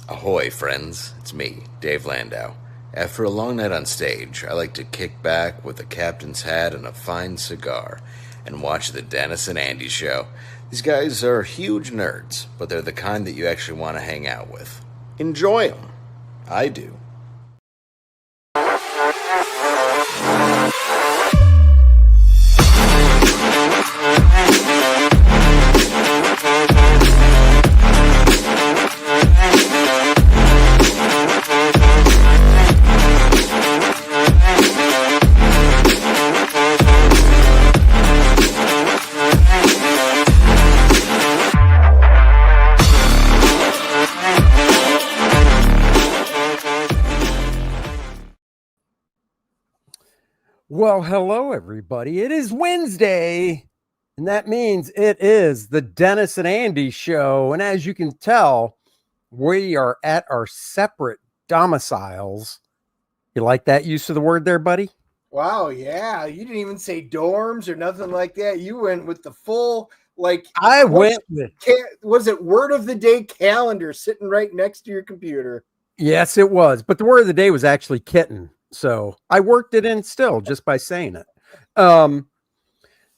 Ahoy, friends. It's me, Dave Landau. After a long night on stage, I like to kick back with a captain's hat and a fine cigar and watch the Dennis and Andy show. These guys are huge nerds, but they're the kind that you actually want to hang out with. Enjoy them. I do. Well, hello, everybody. It is Wednesday, and that means it is the Dennis and Andy show. And as you can tell, we are at our separate domiciles. You like that use of the word there, buddy? Wow, yeah. You didn't even say dorms or nothing like that. You went with the full, I went with, was it word of the day calendar sitting right next to your computer? yes, it was. But the word of the day was actually kitten. So I worked it in still just by saying it.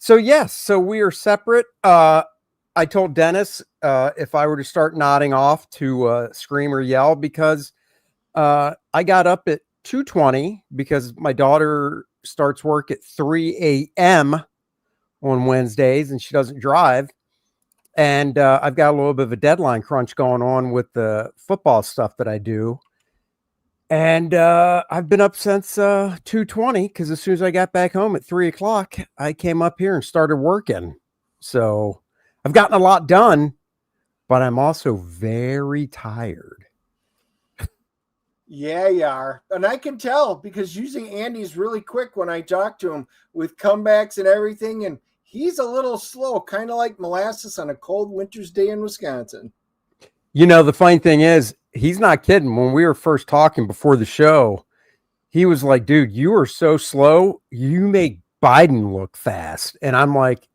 So yes, so we are separate. I told Dennis if I were to start nodding off to scream or yell because I got up at 2:20 because my daughter starts work at 3 a.m. on Wednesdays and she doesn't drive. And I've got a little bit of a deadline crunch going on with the football stuff that I do. And I've been up since 2:20 because as soon as I got back home at 3 o'clock, I came up here and started working. So I've gotten a lot done, but I'm also very tired. Yeah, you are. And I can tell because usually Andy's really quick when I talk to him with comebacks and everything. And he's a little slow, kind of like molasses on a cold winter's day in Wisconsin. You know, the funny thing is, he's not kidding. When we were first talking before the show, he was like, dude, you are so slow. You make Biden look fast. And I'm like,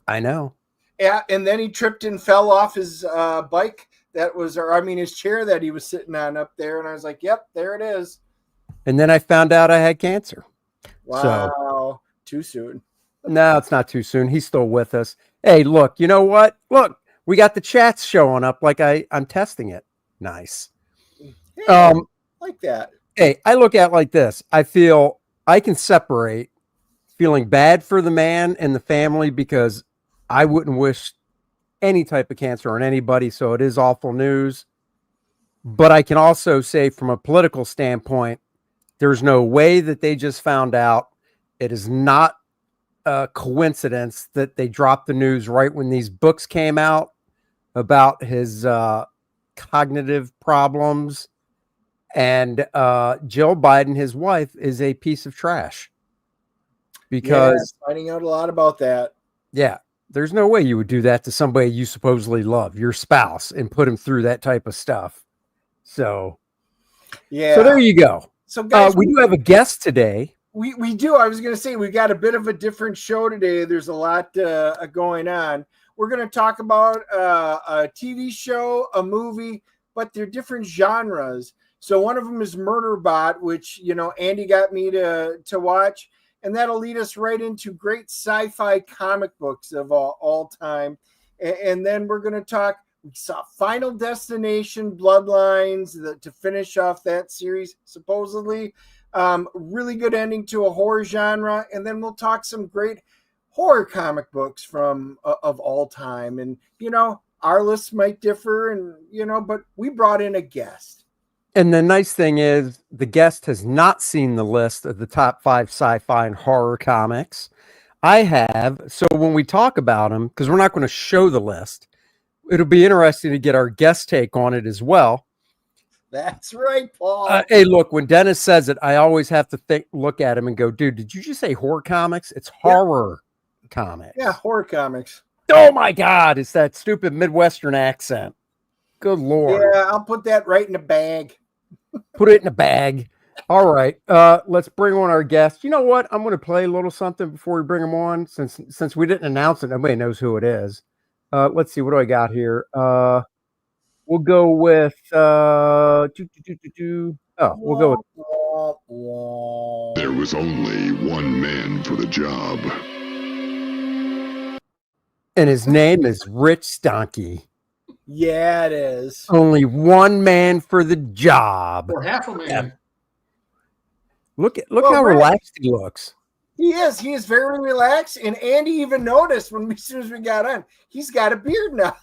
I know. Yeah, and then he tripped and fell off his bike his chair that he was sitting on up there. And I was like, yep, there it is. And then I found out I had cancer. Wow. So, too soon. No, it's not too soon. He's still with us. Hey, look, you know what? Look, we got the chats showing up like I'm testing it. Nice. Yeah, like that. Hey, I look at it like this. I feel I can separate feeling bad for the man and the family because I wouldn't wish any type of cancer on anybody. So it is awful news. But I can also say from a political standpoint, there's no way that they just found out. It is not a coincidence that they dropped the news right when these books came out about his cognitive problems. And Jill Biden, his wife, is a piece of trash. Because finding out a lot about that. Yeah, there's no way you would do that to somebody you supposedly love, your spouse, and put him through that type of stuff. So, yeah. So there you go. So, guys, we do have a guest today. We do. I was going to say we got a bit of a different show today. There's a lot going on. We're going to talk about a TV show, a movie, but they're different genres. So one of them is Murderbot, which, Andy got me to watch. And that'll lead us right into great sci-fi comic books of all time. And then we're going to talk, we saw Final Destination, Bloodlines to finish off that series, supposedly. Really good ending to a horror genre. And then we'll talk some great horror comic books from of all time. And, our lists might differ and, but we brought in a guest. And the nice thing is the guest has not seen the list of the top 5 sci-fi and horror comics. I have. So when we talk about them, because we're not going to show the list, it'll be interesting to get our guest take on it as well. That's right, Paul. Hey, look, when Dennis says it, I always have to look at him and go, dude, did you just say horror comics? It's horror comics. Yeah, horror comics. Oh, my God. It's that stupid Midwestern accent. Good Lord. Yeah, I'll put that right in the bag. Put it in a bag. All right. Let's bring on our guest. You know what? I'm going to play a little something before we bring him on. Since we didn't announce it, nobody knows who it is. Let's see. What do I got here? We'll go with we'll go with There was only one man for the job. and his name is Rich Stonky. Yeah, it is. Only one man for the job. Or half a man. Look Well, how Rich- relaxed he looks. He is. He is very relaxed. And Andy even noticed as soon as we got on, he's got a beard now.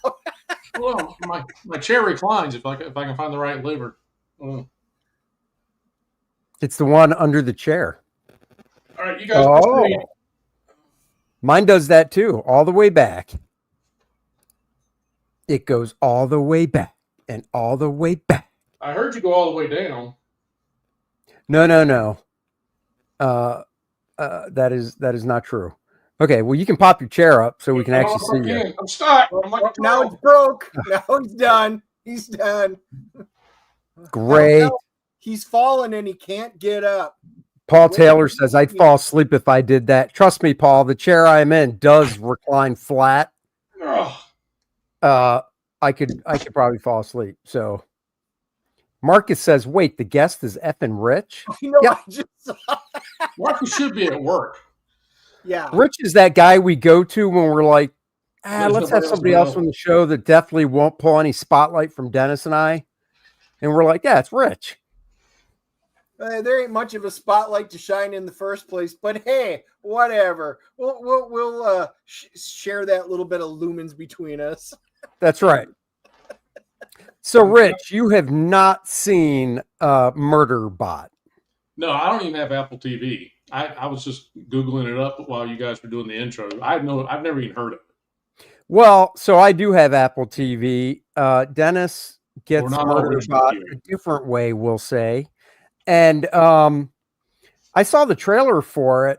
Well, my chair reclines if I can find the right lever. Mm. It's the one under the chair. All right, you guys. Oh. Mine does that too, all the way back. It goes all the way back and all the way back. I heard you go all the way down. No. That is not true. Okay, well, you can pop your chair up so we can actually see you. I'm stuck. I'm like a Now it's broke. Now he's done. He's done. Great. Now he's fallen and he can't get up. Paul Taylor says, I'd fall asleep if I did that. Trust me, Paul, the chair I'm in does recline flat. Ugh. I could probably fall asleep. So Marcus says, wait, the guest is effing Rich? You know, Yep. I just saw. Marcus should be at work. Yeah. Rich is that guy we go to when we're like, There's let's have nobody else somebody around. else on the show that definitely won't pull any spotlight from Dennis and I. And we're like, yeah, it's Rich. There ain't much of a spotlight to shine in the first place, but hey, whatever. We'll share that little bit of lumens between us. That's right. So, Rich, you have not seen Murderbot. No, I don't even have Apple TV. I was just Googling it up while you guys were doing the intro. I've never even heard of it. Well, so I do have Apple TV. Dennis gets We're not all rich Murderbot like you. a different way, we'll say. And I saw the trailer for it,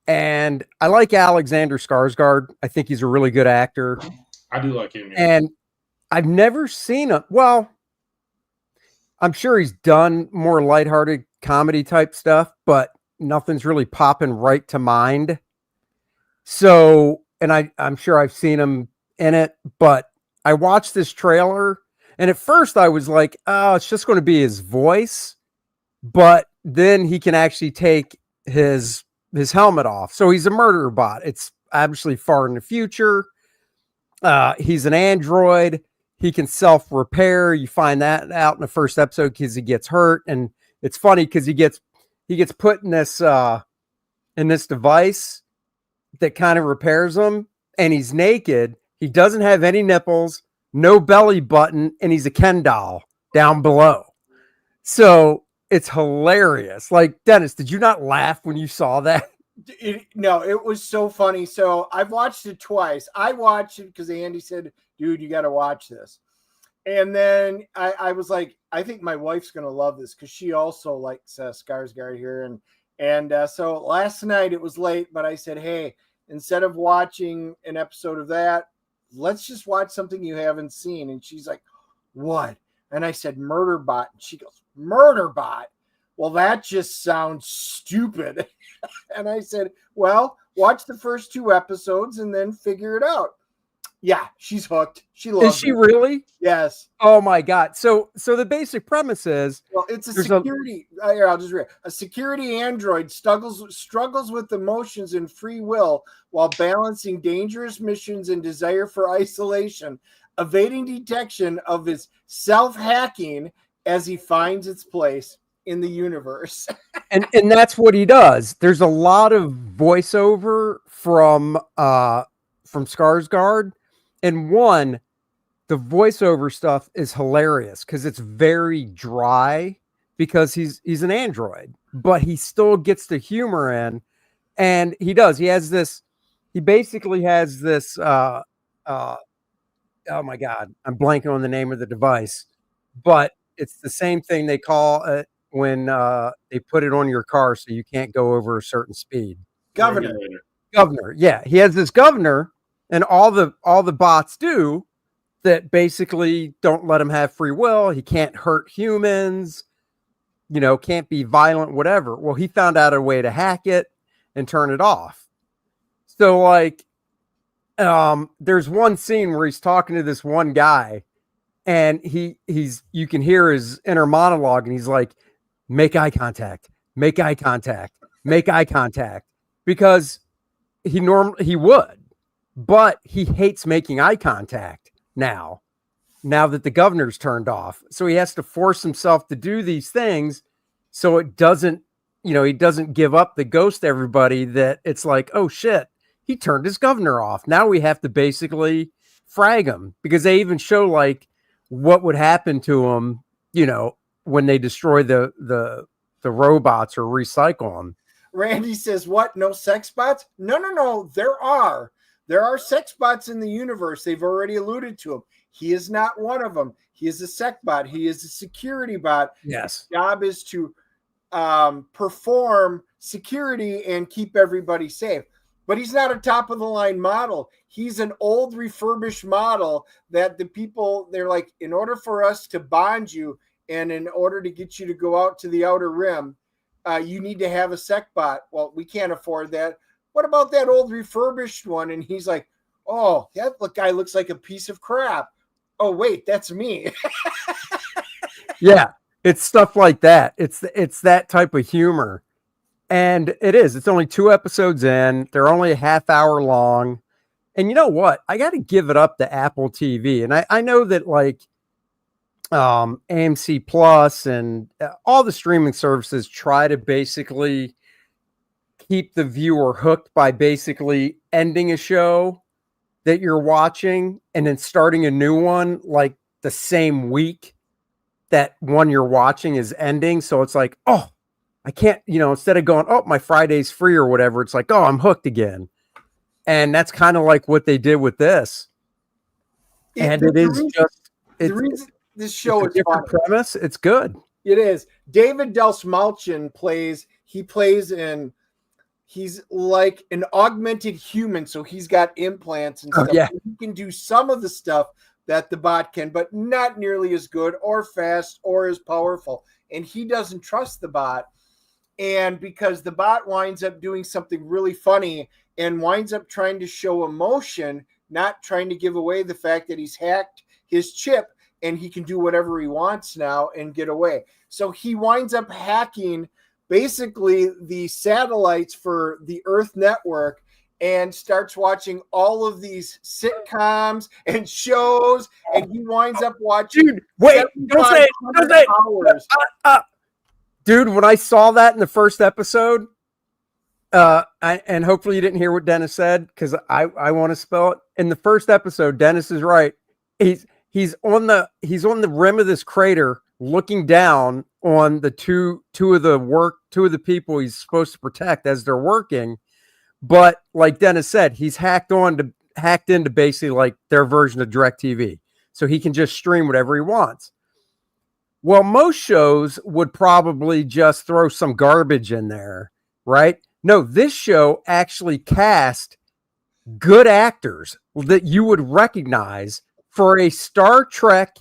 and I like Alexander Skarsgård. I think he's a really good actor. I do like him. Yeah. And I've never seen him. Well, I'm sure he's done more lighthearted comedy type stuff, but nothing's really popping right to mind. So, and I'm sure I've seen him in it, but I watched this trailer, and at first I was like, oh, it's just going to be his voice, but then he can actually take his helmet off. So he's a murder bot. It's obviously far in the future. He's an android. He can self-repair. You find that out in the first episode because he gets hurt, and it's funny because he gets put in this device that kind of repairs him, and he's naked. He doesn't have any nipples, no belly button, and he's a Ken doll down below. So it's hilarious. Like, Dennis, did you not laugh when you saw that? No, it was so funny. So I've watched it twice. I watched it because Andy said, dude, you got to watch this. And then I was like, I think my wife's going to love this because she also likes Skarsgård here. And so last night it was late, but I said, hey, instead of watching an episode of that, let's just watch something you haven't seen. And she's like, what? And I said, Murderbot. And she goes, Murderbot? Well, that just sounds stupid. And I said, well, watch the first 2 episodes and then figure it out. Yeah, she's hooked. She loves Is she it. really? Yes. Oh my God. So the basic premise is, Well, it's a There's security. Here, I'll just read. A security android struggles with emotions and free will while balancing dangerous missions and desire for isolation, evading detection of his self-hacking as he finds its place in the universe. and that's what he does. There's a lot of voiceover from Skarsgård, and the voiceover stuff is hilarious because it's very dry because he's an android, but he still gets the humor in, and he basically has this oh my God, I'm blanking on the name of the device, but it's the same thing they call it when they put it on your car so you can't go over a certain speed. Governor. Yeah, he has this governor, and all the bots do that basically don't let him have free will. He can't hurt humans, can't be violent, whatever. Well, he found out a way to hack it and turn it off. So like, there's one scene where he's talking to this one guy, and you can hear his inner monologue, and he's like, make eye contact, make eye contact, make eye contact, because he would, but he hates making eye contact now that the governor's turned off. So he has to force himself to do these things so it doesn't, he doesn't give up the ghost to everybody, that it's like, oh shit, he turned his governor off. Now we have to basically frag him, because they even show like what would happen to him, when they destroy the robots or recycle them. Randy says, what? No sex bots? No. There are sex bots in the universe. They've already alluded to him. He is not one of them. He is a sec bot. He is a security bot. Yes. His job is to perform security and keep everybody safe. But he's not a top of the line model. He's an old refurbished model that the people, they're like, in order for us to bond you and in order to get you to go out to the outer rim, you need to have a sec bot. Well, we can't afford that. What about that old refurbished one? And he's like, oh, that guy looks like a piece of crap. Oh, wait, that's me. Yeah, it's stuff like that. It's that type of humor. And it's only 2 episodes in. They're only a half hour long. And you know what? I got to give it up to Apple TV. And I know that like AMC Plus and all the streaming services try to basically keep the viewer hooked by basically ending a show that you're watching and then starting a new one like the same week that one you're watching is ending. So it's like, oh, I can't, instead of going, oh, my Friday's free or whatever, it's like, oh, I'm hooked again. And that's kind of like what they did with this. And this show is different premise. It's good. It is. David Delsmalchin he's like an augmented human. So he's got implants and stuff. Yeah. He can do some of the stuff that the bot can, but not nearly as good or fast or as powerful. And he doesn't trust the bot. And because the bot winds up doing something really funny and winds up trying to show emotion, not trying to give away the fact that he's hacked his chip and he can do whatever he wants now and get away. So he winds up hacking basically the satellites for the Earth network and starts watching all of these sitcoms and shows, and he winds up watching. Dude, wait, don't say it. Hours. Dude, when I saw that in the first episode, and hopefully you didn't hear what Dennis said, because I want to spell it. In the first episode, Dennis is right. He's on the rim of this crater, looking down on the two of the people he's supposed to protect as they're working. But like Dennis said, he's hacked into basically like their version of DirecTV, so he can just stream whatever he wants. Well, most shows would probably just throw some garbage in there, right? No, this show actually cast good actors that you would recognize for a Star Trek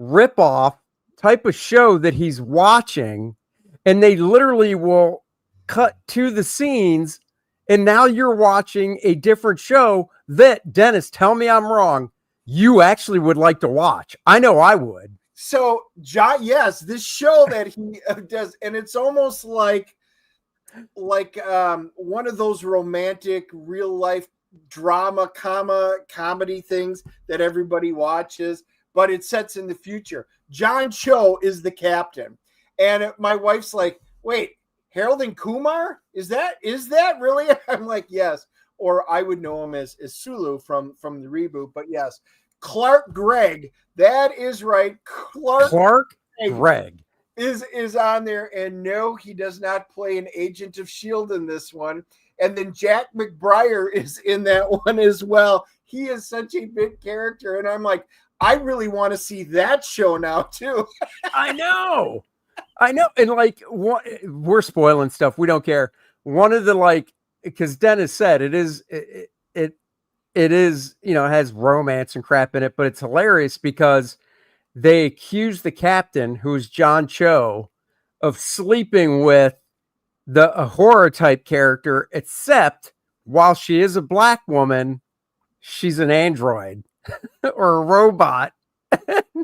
ripoff type of show that he's watching, and they literally will cut to the scenes, and now you're watching a different show that, Dennis, tell me I'm wrong, you actually would like to watch. I know I would. So, John, yes, this show that he does, and it's almost like one of those romantic real life drama comedy things that everybody watches, but it sets in the future. John Cho is the captain, and my wife's like, "Wait, Harold and Kumar? Is that really?" I'm like, "Yes." Or I would know him as Sulu from the reboot, but yes, Clark Gregg. That is right. Clark Gregg is on there, and no, he does not play an agent of S.H.I.E.L.D. in this one. And then Jack McBrayer is in that one as well. He is such a big character, and I'm like, I really want to see that show now too. I know, and like we're spoiling stuff. We don't care. One of the because Dennis said it is, it is, it has romance and crap in it, but it's hilarious because they accuse the captain, who's John Cho, of sleeping with a horror type character, except while she is a black woman, she's an android or a robot.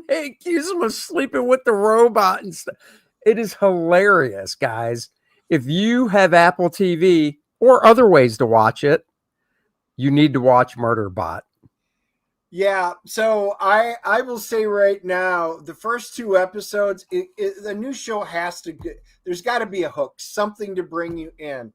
They accuse him of sleeping with the robot and stuff. It is hilarious, guys. If you have Apple TV or other ways to watch it, you need to watch Murderbot. Yeah, so I will say right now, the first 2 episodes, the new show has to get, there's got to be a hook, something to bring you in.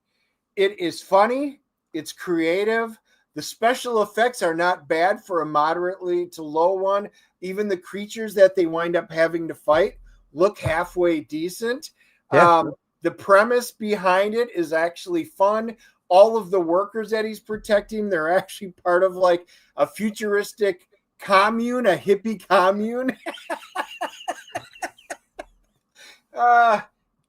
It is funny, it's creative. The special effects are not bad for a moderately to low one. Even the creatures that they wind up having to fight look halfway decent. Yeah. The premise behind it is actually fun. All of the workers that he's protecting, they're actually part of like a futuristic commune, a hippie commune.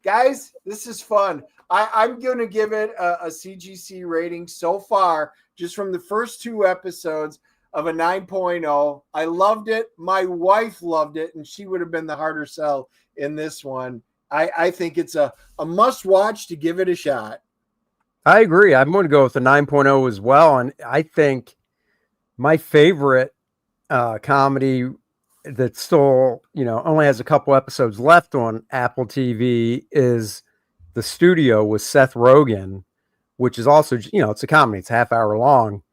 Guys, this is fun. I'm going to give it a CGC rating so far, just from the first 2 episodes, of a 9.0. I loved it. My wife loved it, and she would have been the harder sell in this one. I think it's a must watch to give it a shot. I agree. I'm going to go with a 9.0 as well. And I think my favorite comedy that still, only has a couple episodes left on Apple TV is The Studio with Seth Rogen, which is also, it's a comedy. It's a half hour long.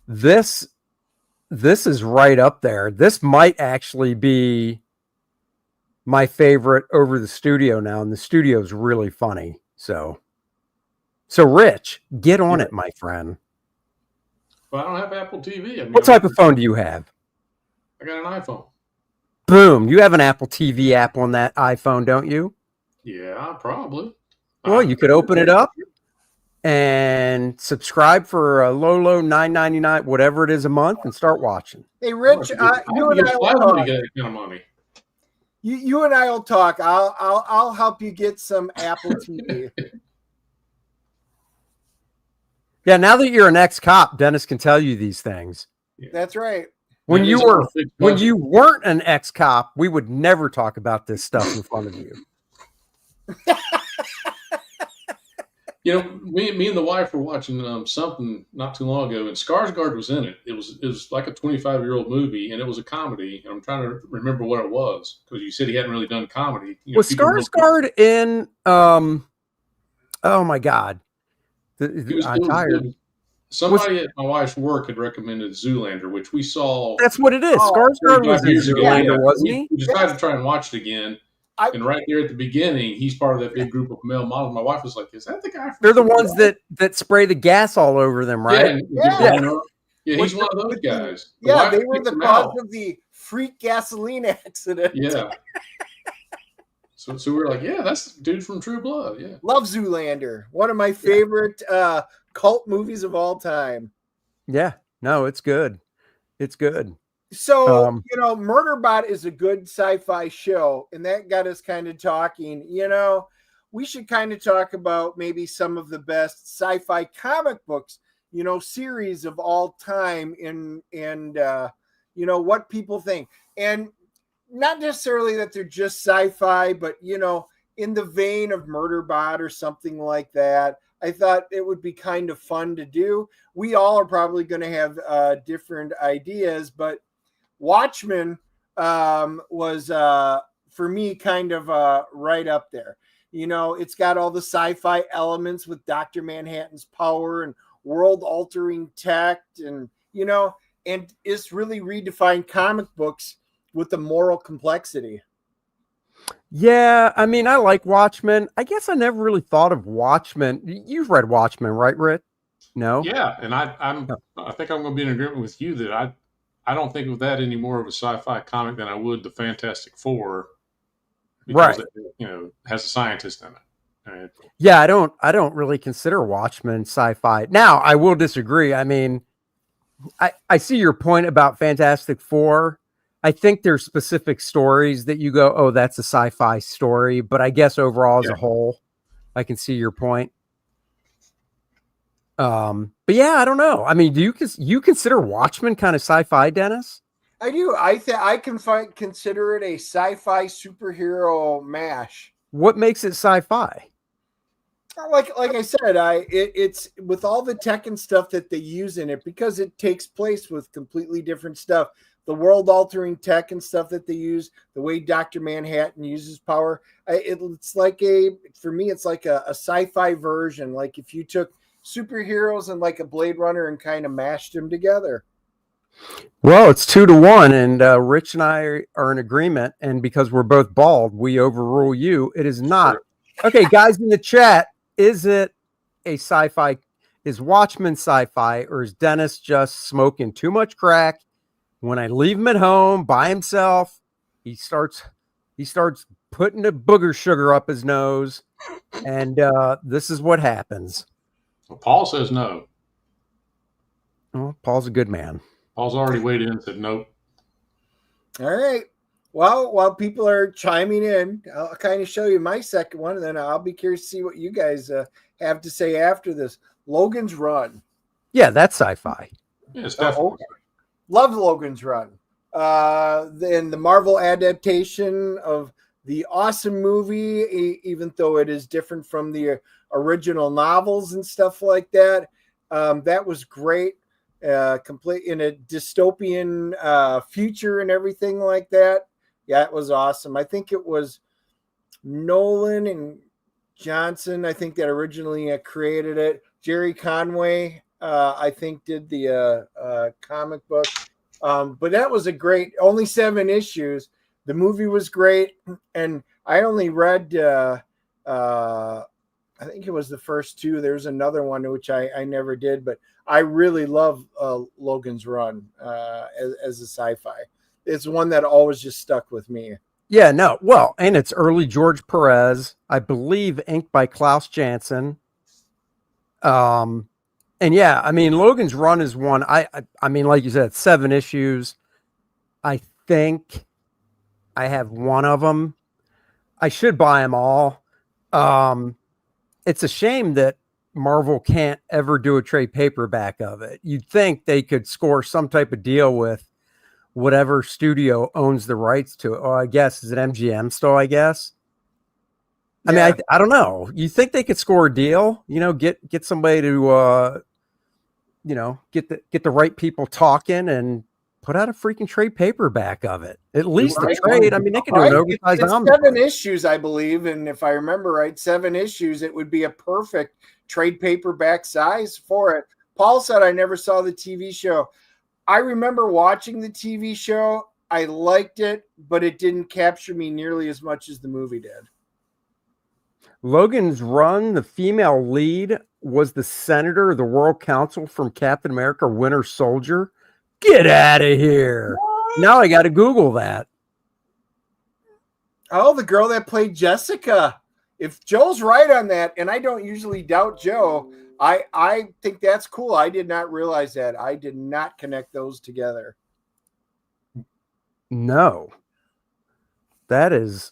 This is right up there. This might actually be my favorite over The Studio now. And The Studio is really funny. So Rich, get on it, my friend. Well, I don't have Apple TV. What type of phone do you have? I got an iPhone. Boom. You have an Apple TV app on that iPhone, don't you? Yeah, probably. Well, you could open it up and subscribe for a low $9.99, whatever it is a month, and start watching. Hey, Rich, you and I will talk. Get that kind of money. You and I will talk. I'll help you get some Apple TV. Yeah, now that you're an ex-cop, Dennis can tell you these things. Yeah. That's right. When you weren't an ex-cop, we would never talk about this stuff in front of you. Me and the wife were watching something not too long ago, and Skarsgård was in it. It was like a 25-year-old movie, and it was a comedy. And I'm trying to remember what it was, because you said he hadn't really done comedy. Was Skarsgård in? Oh my God. I'm tired. Somebody at my wife's work had recommended Zoolander, which we saw. That's what it is. Skarsgård was in Zoolander, wasn't he? We decided to try and watch it again. And right there at the beginning, he's part of that big group of male models. My wife was like, "Is that the guy?" They're the ones that spray the gas all over them, right? Yeah, he's one of those guys. Yeah, they were the cause of the freak gasoline accident. Yeah. So we were like, yeah, that's the dude from True Blood. Yeah. Love Zoolander. One of my favorite cult movies of all time. Yeah. No, it's good. It's good. So, Murderbot is a good sci-fi show, and that got us kind of talking. We should kind of talk about maybe some of the best sci-fi comic books, series of all time and what people think. And not necessarily that they're just sci-fi, but, in the vein of Murderbot or something like that. I thought it would be kind of fun to do. We all are probably going to have different ideas, but Watchmen was, for me, kind of right up there. It's got all the sci-fi elements with Dr. Manhattan's power and world-altering tech and it's really redefined comic books with the moral complexity. Yeah, I mean, I like Watchmen. I guess I never really thought of Watchmen. You've read Watchmen, right, Rick? No? Yeah, and I think I'm going to be in agreement with you that I don't think of that any more of a sci-fi comic than I would the Fantastic Four, because it has a scientist in it. Right? Yeah, I don't really consider Watchmen sci-fi. Now, I will disagree. I mean, I see your point about Fantastic Four. I think there's specific stories that you go, oh, that's a sci-fi story. But I guess overall as a whole, I can see your point. But yeah, I don't know. I mean, do you consider Watchmen kind of sci-fi, Dennis? I do. I can consider it a sci-fi superhero mash. What makes it sci-fi? Like I said, it's with all the tech and stuff that they use in it, because it takes place with completely different stuff. The world altering tech and stuff that they use, the way Dr. Manhattan uses power, it's like for me, it's like a sci-fi version. Like if you took superheroes and like a Blade Runner and kind of mashed them together. Well, it's 2-1, and Rich and I are in agreement. And because we're both bald, we overrule you. It is not. Okay, guys in the chat, is it a sci-fi? Is Watchmen sci-fi, or is Dennis just smoking too much crack? When I leave him at home by himself, he starts putting the booger sugar up his nose, and this is what happens. Well, Paul says no. Oh, Paul's a good man. Paul's already weighed in and said nope. All right. Well, while people are chiming in, I'll kind of show you my second one, and then I'll be curious to see what you guys have to say after this. Logan's Run. Yeah, that's sci-fi. Yeah, it's definitely. Love Logan's Run. Then the Marvel adaptation of the awesome movie, even though it is different from the original novels and stuff like that. That was great. Complete in a dystopian future and everything like that. Yeah, it was awesome. I think it was Nolan and Johnson, I think, that originally created it. Jerry Conway, I think, did the comic book. But that was a great, only 7 issues. The movie was great. And I only read, I think it was the first 2. There's another one, which I never did, but I really love Logan's Run as a sci-fi. It's one that always just stuck with me. Yeah, no. Well, and it's early George Perez, I believe, inked by Klaus Janson. And yeah, I mean, Logan's Run is one. I mean, like you said, 7 issues. I think I have one of them. I should buy them all. It's a shame that Marvel can't ever do a trade paperback of it. You'd think they could score some type of deal with whatever studio owns the rights to it. Oh, I guess, is it MGM still, I guess? I mean, I don't know. You think they could score a deal? You know, get somebody to, you know, get the right people talking and put out a freaking trade paperback of it. At least a trade. I mean, they could do an oversized omnibus. 7 issues, I believe, and if I remember right, 7 issues. It would be a perfect trade paperback size for it. Paul said, I never saw the TV show. I remember watching the TV show. I liked it, but it didn't capture me nearly as much as the movie did. Logan's Run, the female lead was the senator of the World Council from Captain America Winter Soldier. Get out of here. What? Now I got to Google that. Oh, the girl that played Jessica. If Joe's right on that, and I don't usually doubt Joe, I think that's cool. I did not realize that. I did not connect those together. No. That is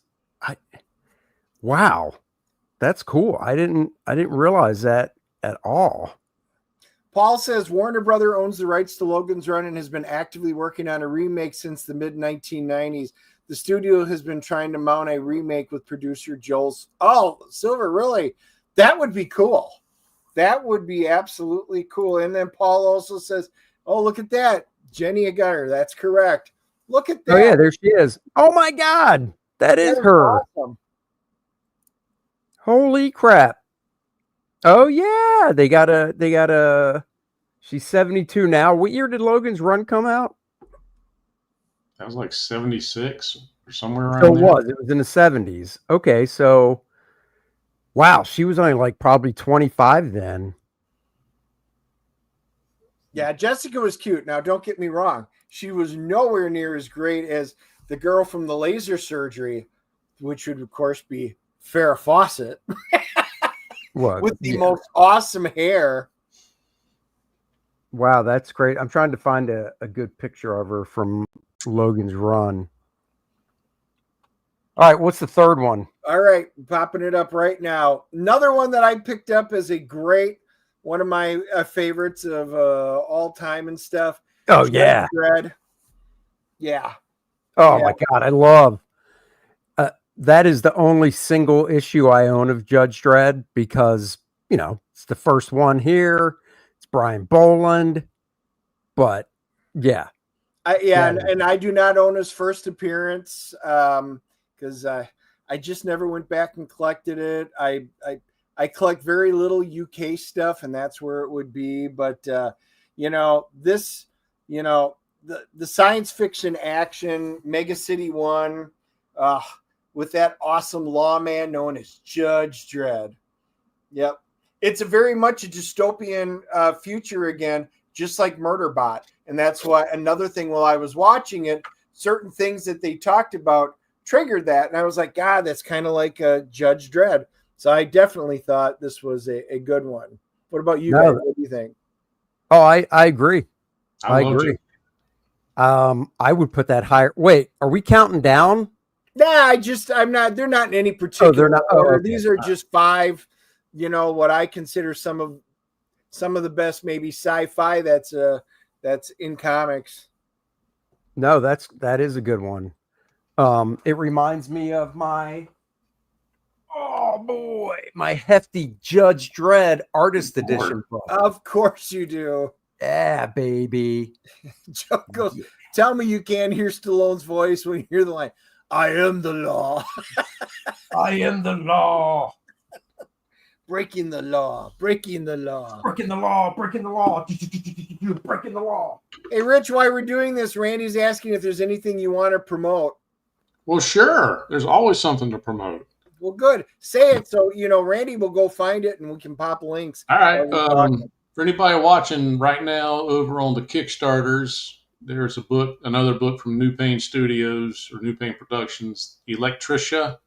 wow. That's cool. I didn't realize that at all. Paul says Warner Brother owns the rights to Logan's Run and has been actively working on a remake since the mid-1990s. The studio has been trying to mount a remake with producer Joel. Oh, Silver, really? That would be cool. That would be absolutely cool. And then Paul also says, oh, look at that. Jenny Aguirre. That's correct. Look at that. Oh, yeah, there she is. Oh, my God. That is her. Awesome. Holy crap. Oh, yeah. They got a, she's 72 now. What year did Logan's Run come out? That was like 76 or somewhere around there. It was in the 70s. Okay, so wow, she was only like probably 25 then. Yeah, Jessica was cute. Now, don't get me wrong. She was nowhere near as great as the girl from the laser surgery, which would, of course, be Farrah Fawcett. With the most awesome hair. Wow, that's great. I'm trying to find a good picture of her from Logan's Run. All right, what's the third one? All right, popping it up right now. Another one that I picked up as a great, one of my favorites of all time and stuff. Oh, yeah. Dread. Yeah. Oh, yeah. My God, I love. that is the only single issue I own of Judge Dredd because, it's the first one here. It's Brian Boland. But yeah. And I do not own his first appearance because I just never went back and collected it. I collect very little UK stuff, and that's where it would be. But the science fiction action Mega City One, with that awesome lawman known as Judge Dredd. Yep, it's a very much a dystopian future again, just like Murderbot. And that's why another thing while I was watching it, certain things that they talked about triggered that. And I was like, God, that's kind of like Judge Dredd. So I definitely thought this was a good one. What about you guys? What do you think? Oh, I agree. I agree. I would put that higher. Wait, are we counting down? Nah, I'm not. They're not in any particular they're not. order. Okay. These are just 5, what I consider some of the best, maybe sci-fi that's in comics. No, that is a good one. It reminds me of my hefty Judge Dredd Artist Edition book. Of course you do. Yeah, baby. Joe goes, tell me you can't hear Stallone's voice when you hear the line, I am the law. I am the law. Breaking the law. Breaking the law. Breaking the law. Breaking the law. Breaking the law. Hey, Rich, while we're doing this, Randy's asking if there's anything you want to promote. Well, sure. There's always something to promote. Well, good. Say it so, Randy will go find it and we can pop links. All right. For anybody watching right now over on the Kickstarters, there's another book from New Pain Studios or New Pain Productions, Electricia.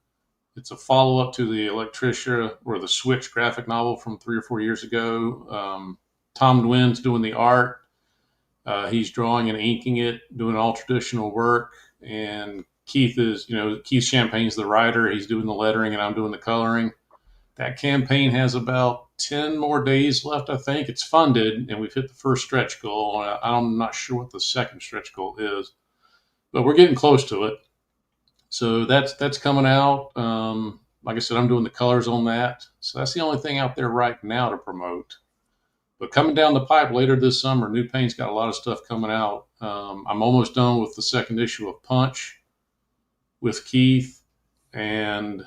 It's a follow-up to the Electricia or the Switch graphic novel from 3 or 4 years ago. Tom Nguyen's doing the art. He's drawing and inking it, doing all traditional work. And Keith Champagne's the writer. He's doing the lettering and I'm doing the coloring. That campaign has about 10 more days left, I think. It's funded, and we've hit the first stretch goal. I'm not sure what the second stretch goal is, but we're getting close to it. So that's coming out. Like I said, I'm doing the colors on that. So that's the only thing out there right now to promote. But coming down the pipe later this summer, New Pain's got a lot of stuff coming out. I'm almost done with the second issue of Punch with Keith. And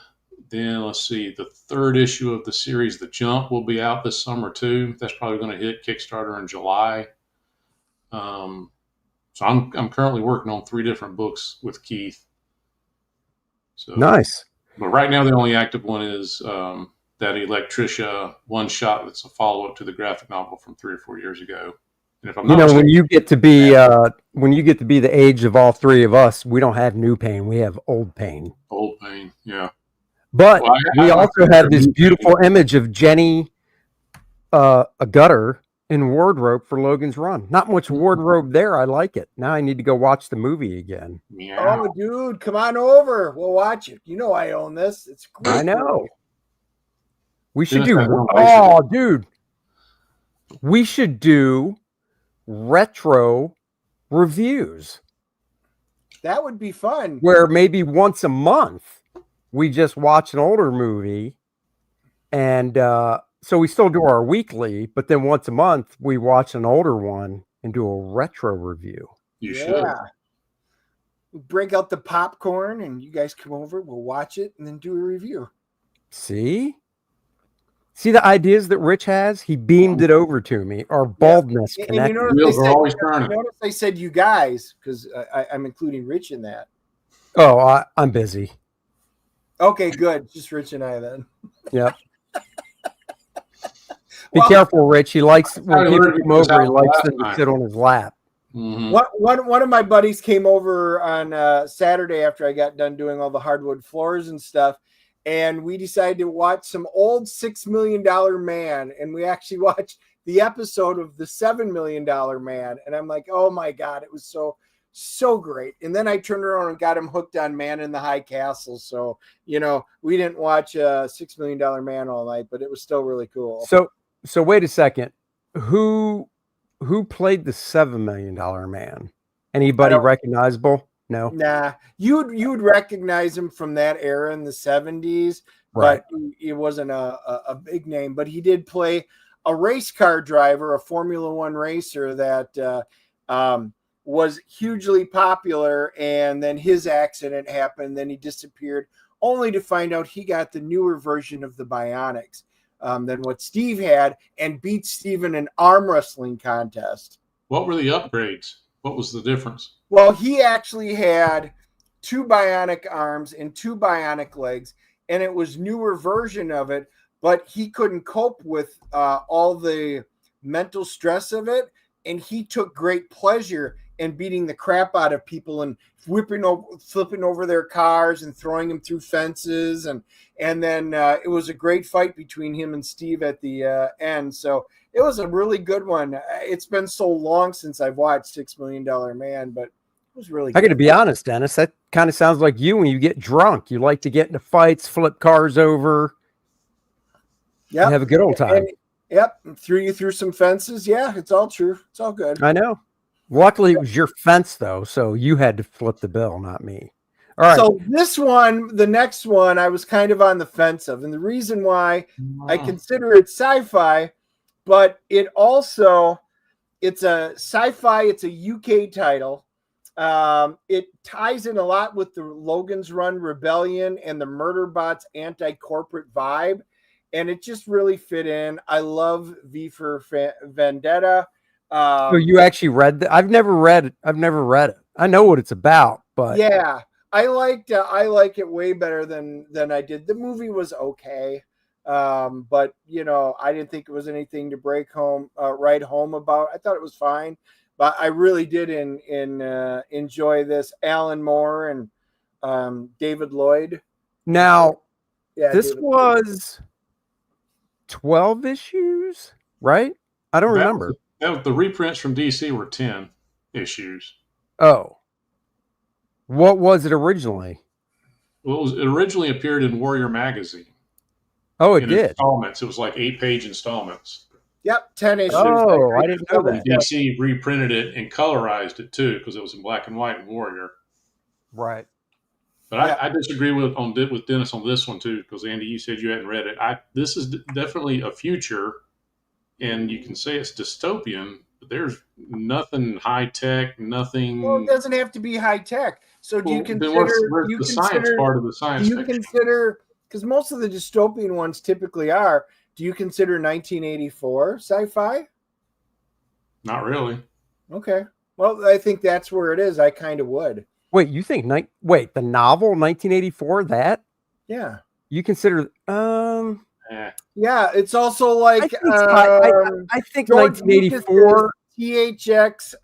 then let's see, the third issue of the series, The Jump, will be out this summer too. That's probably going to hit Kickstarter in July. So I'm currently working on 3 different books with Keith. So nice. But right now the only active one is that Electricia one shot. That's a follow up to the graphic novel from 3 or 4 years ago. And if I'm not when you get to be the age of all 3 of us, we don't have New Pain. We have Old Pain. Old Pain, yeah. But we also have this beautiful image of Jenny, a gutter in wardrobe for Logan's Run. Not much wardrobe there. I like it. Now I need to go watch the movie again. Yeah. Oh, dude, come on over. We'll watch it. I own this. It's great. I know. We should do. Oh, dude. We should do retro reviews. That would be fun. Where maybe once a month we just watch an older movie, and so we still do our weekly, but then once a month we watch an older one and do a retro review. You should. We break out the popcorn and you guys come over, we'll watch it and then do a review. See the ideas that Rich has? He beamed it over to me. Our baldness connected. Notice I said you guys, because I'm including Rich in that. Oh, I'm busy. Okay, good. Just Rich and I then. Yep. Be careful, Rich. He likes when people come over. He likes them to sit on his lap. Mm-hmm. One of my buddies came over on Saturday after I got done doing all the hardwood floors and stuff, and we decided to watch some old $6 Million Man, and we actually watched the episode of the $7 Million Man, and I'm like, oh my God, it was so great. And then I turned around and got him hooked on Man in the High Castle. So, we didn't watch $6 Million Man all night, but it was still really cool. So wait a second. Who played the $7 Million Man? Anybody recognizable? No. Nah, you would recognize him from that era in the 70s, Right. but he wasn't a big name. But he did play a race car driver, a Formula One racer that was hugely popular, and then his accident happened. Then he disappeared, only to find out he got the newer version of the Bionics than what Steve had, and beat Steve in an arm wrestling contest. What were the upgrades? What was the difference? Well, he actually had 2 bionic arms and 2 bionic legs, and it was newer version of it, but he couldn't cope with all the mental stress of it, and he took great pleasure in beating the crap out of people and flipping over their cars and throwing them through fences, and then it was a great fight between him and Steve at the end. So it was a really good one. It's been so long since I've watched $6 Million Man, but it was really good. I got to be honest, Dennis. That kind of sounds like you when you get drunk. You like to get into fights, flip cars over. Yeah, have a good old time. Yep, threw you through some fences. Yeah, it's all true. It's all good. I know. Luckily, it was your fence, though, so you had to flip the bill, not me. All right. So this one, the next one, I was kind of on the fence of, and the reason why I consider it sci-fi, but it's a sci-fi. It's a UK title. It ties in a lot with the Logan's Run Rebellion and the Murderbot's anti-corporate vibe, and it just really fit in. I love V for Vendetta. So you actually read that? I've never read it. I know what it's about, but yeah, I like it way better than I did. The movie was okay, but I didn't think it was anything to write home about. I thought it was fine, but I really did enjoy this. Alan Moore and David Lloyd. Now, yeah, this David was 12 issues, right? I don't remember. The reprints from DC were 10 issues. Oh. What was it originally? Well, it originally appeared in Warrior Magazine. Oh, it did. Installments. It was like 8-page installments. Yep, 10 issues. Oh, I didn't know that. DC reprinted it and colorized it too because it was in black and white in Warrior. Right. But I disagree with Dennis on this one too because Andy, you said you hadn't read it. This is definitely a future, and you can say it's dystopian, but there's nothing high tech, nothing. Well, it doesn't have to be high tech. So do you consider the science part of the science fiction? Do you consider, because most of the dystopian ones typically are, do you consider 1984 sci-fi? Not really. Okay. Well, I think that's where it is. I kind of would. Wait, you think the novel 1984 that? Yeah. You consider Yeah, it's also like I think 1984 THX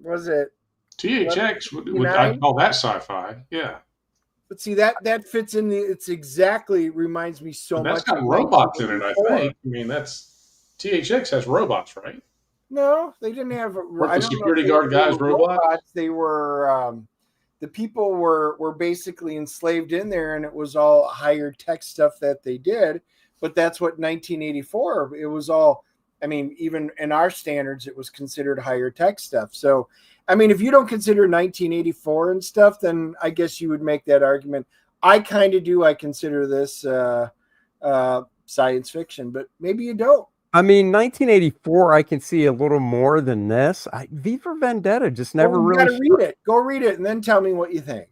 was it? THX I'd call that sci-fi. Yeah. But see that fits in it's exactly reminds me so much. That's got robots in it, I think. I mean, THX has robots, right? No, they didn't have. The security guard guys robots. They were the people were basically enslaved in there, and it was all higher tech stuff that they did. But that's what 1984. It was all. I mean, even in our standards, it was considered higher tech stuff. So, I mean, if you don't consider 1984 and stuff, then I guess you would make that argument. I kind of do. I consider this science fiction, but maybe you don't. I mean, 1984, I can see a little more than this. V for Vendetta just never really. You gotta read it. Go read it and then tell me what you think.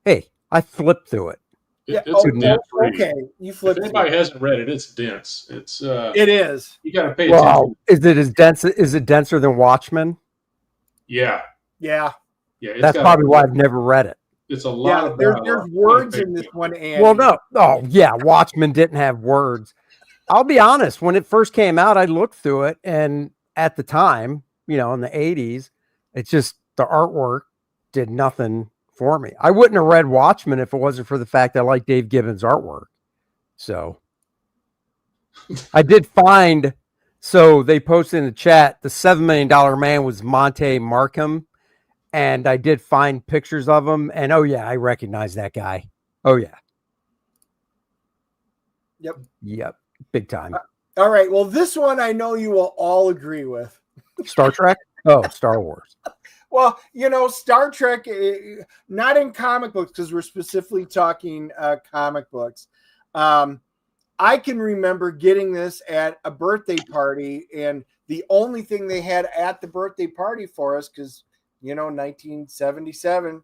Hey, I flipped through it. It's a dense read. Okay, you flipped. If anybody hasn't read it, it's dense. It is. You got to pay attention. Wow, is it as dense? Is it denser than Watchmen? Yeah. That's probably why I've never read it. It's a lot of there's words in this one. Andy. Well, no. Oh, yeah. Watchmen didn't have words. I'll be honest. When it first came out, I looked through it, and at the time, in the 80s, it's just the artwork did nothing for me. I wouldn't have read Watchmen if it wasn't for the fact that I like Dave Gibbons' artwork. So I did find. So they posted in the chat the $7 Million Man was Monte Markham. And I did find pictures of him. And oh, yeah, I recognize that guy. Oh, yeah. Yep. Big time. All right. Well, this one I know you will all agree with. Star Trek? Oh, Star Wars. Well, Star Trek, not in comic books because we're specifically talking comic books. I can remember getting this at a birthday party, and the only thing they had at the birthday party for us, because 1977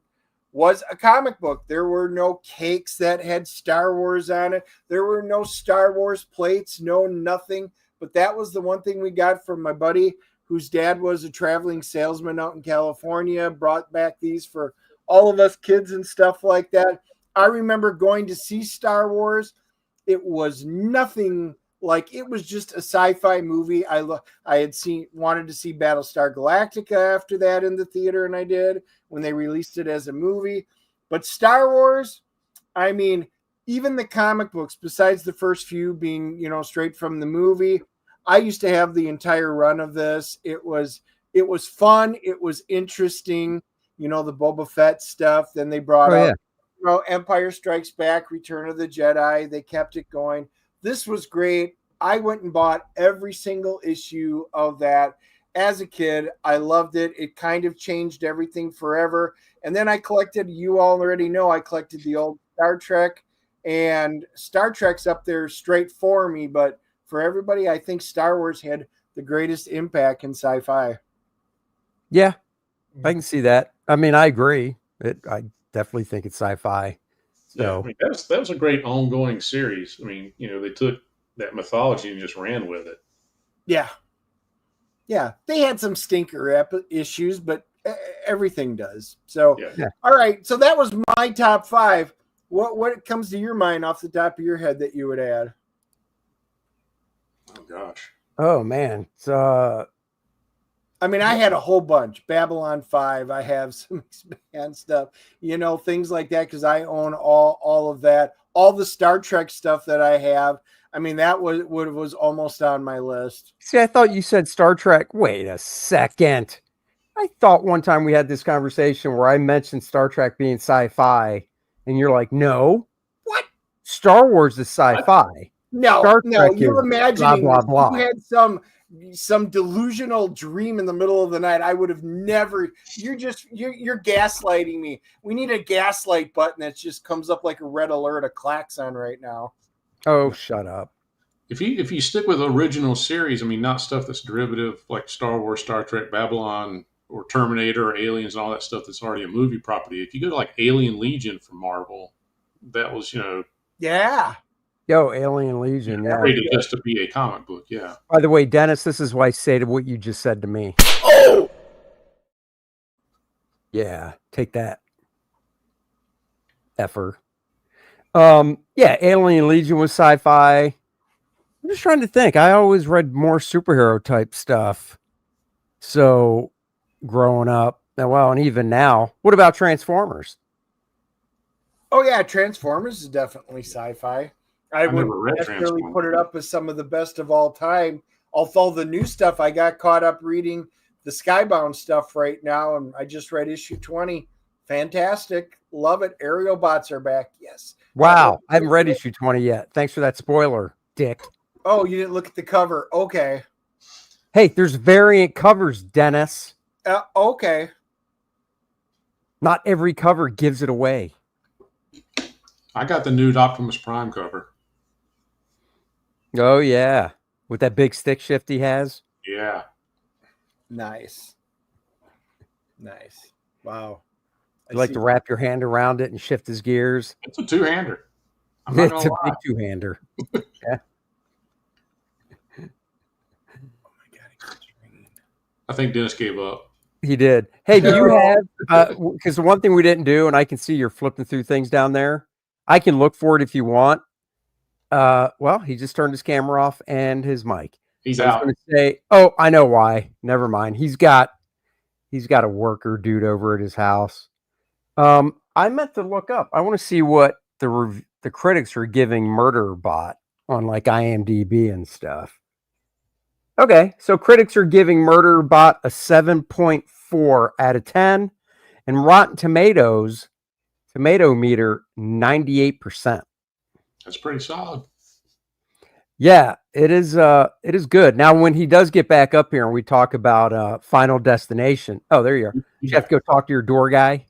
was a comic book. There were no cakes that had Star Wars on it. There were no Star Wars plates, no nothing. But that was the one thing we got from my buddy, whose dad was a traveling salesman out in California, brought back these for all of us kids and stuff like that. I remember going to see Star Wars. It was nothing like, it was just a sci-fi movie. I had wanted to see Battlestar Galactica after that in the theater, and I did when they released it as a movie. But Star Wars, I mean, even the comic books, besides the first few being, straight from the movie, I used to have the entire run of this. It was fun. It was interesting. The Boba Fett stuff. Then they brought out, Empire Strikes Back, Return of the Jedi. They kept it going. This was great. I went and bought every single issue of that as a kid. I loved it. It kind of changed everything forever. And then I collected, you already know, I collected the old Star Trek, and Star Trek's up there straight for me. But for everybody, I think Star Wars had the greatest impact in sci-fi. Yeah, I can see that. I mean, I agree. I definitely think it's sci-fi. So yeah, I mean, that was a great ongoing series. I mean, they took that mythology and just ran with it. Yeah. Yeah. They had some stinker issues, but everything does. So, yeah. All right. So that was my top 5. What comes to your mind off the top of your head that you would add? Oh, gosh. Oh, man. I mean, I had a whole bunch. Babylon 5. I have some Expand stuff, things like that, because I own all of that. All the Star Trek stuff that I have. I mean, that was almost on my list. See, I thought you said Star Trek. Wait a second. I thought one time we had this conversation where I mentioned Star Trek being sci-fi, and you're like, no. What? Star Wars is sci-fi. No, you're imagining blah, blah, blah. You had some delusional dream in the middle of the night. I would have never. You're gaslighting me. We need a gaslight button that just comes up like a red alert, a klaxon right now. Oh, shut up. If you stick with original series, I mean, not stuff that's derivative like Star Wars, Star Trek, Babylon, or Terminator, or Aliens, and all that stuff that's already a movie property. If you go to like Alien Legion from Marvel, that was yeah. Yo, Alien Legion, yeah. Rated just to be a comic book, yeah. By the way, Dennis, this is why I stated what you just said to me. Oh! Yeah, take that. Effer. Yeah, Alien Legion was sci-fi. I'm just trying to think. I always read more superhero type stuff. So, growing up, and even now. What about Transformers? Oh, yeah, Transformers is definitely sci-fi. I wouldn't necessarily put it up as some of the best of all time. Although the new stuff, I got caught up reading the Skybound stuff right now, and I just read issue 20. Fantastic. Love it. Aerial bots are back. Yes. Wow. I haven't read issue 20 yet. Thanks for that spoiler, Dick. Oh, you didn't look at the cover. Okay. Hey, there's variant covers, Dennis. Okay. Not every cover gives it away. I got the new Optimus Prime cover. Oh, yeah. With that big stick shift he has. Yeah. Nice. Wow. You like to wrap your hand around it and shift his gears? It's a two-hander. It's a big two-hander. Yeah. Oh my God. I think Dennis gave up. He did. Hey, do you have, because the one thing we didn't do, and I can see you're flipping through things down there. I can look for it if you want. Well, he just turned his camera off and his mic. He's out. I was going to say, oh, I know why. Never mind. He's got a worker dude over at his house. I meant to look up. I want to see what the critics are giving Murderbot on like IMDb and stuff. Okay, so critics are giving Murderbot a 7.4 out of 10, and Rotten Tomatoes tomato meter 98%. That's pretty solid. Yeah, it is. It is good. Now, when he does get back up here and we talk about Final Destination. Oh, there you are. You have to go talk to your door guy.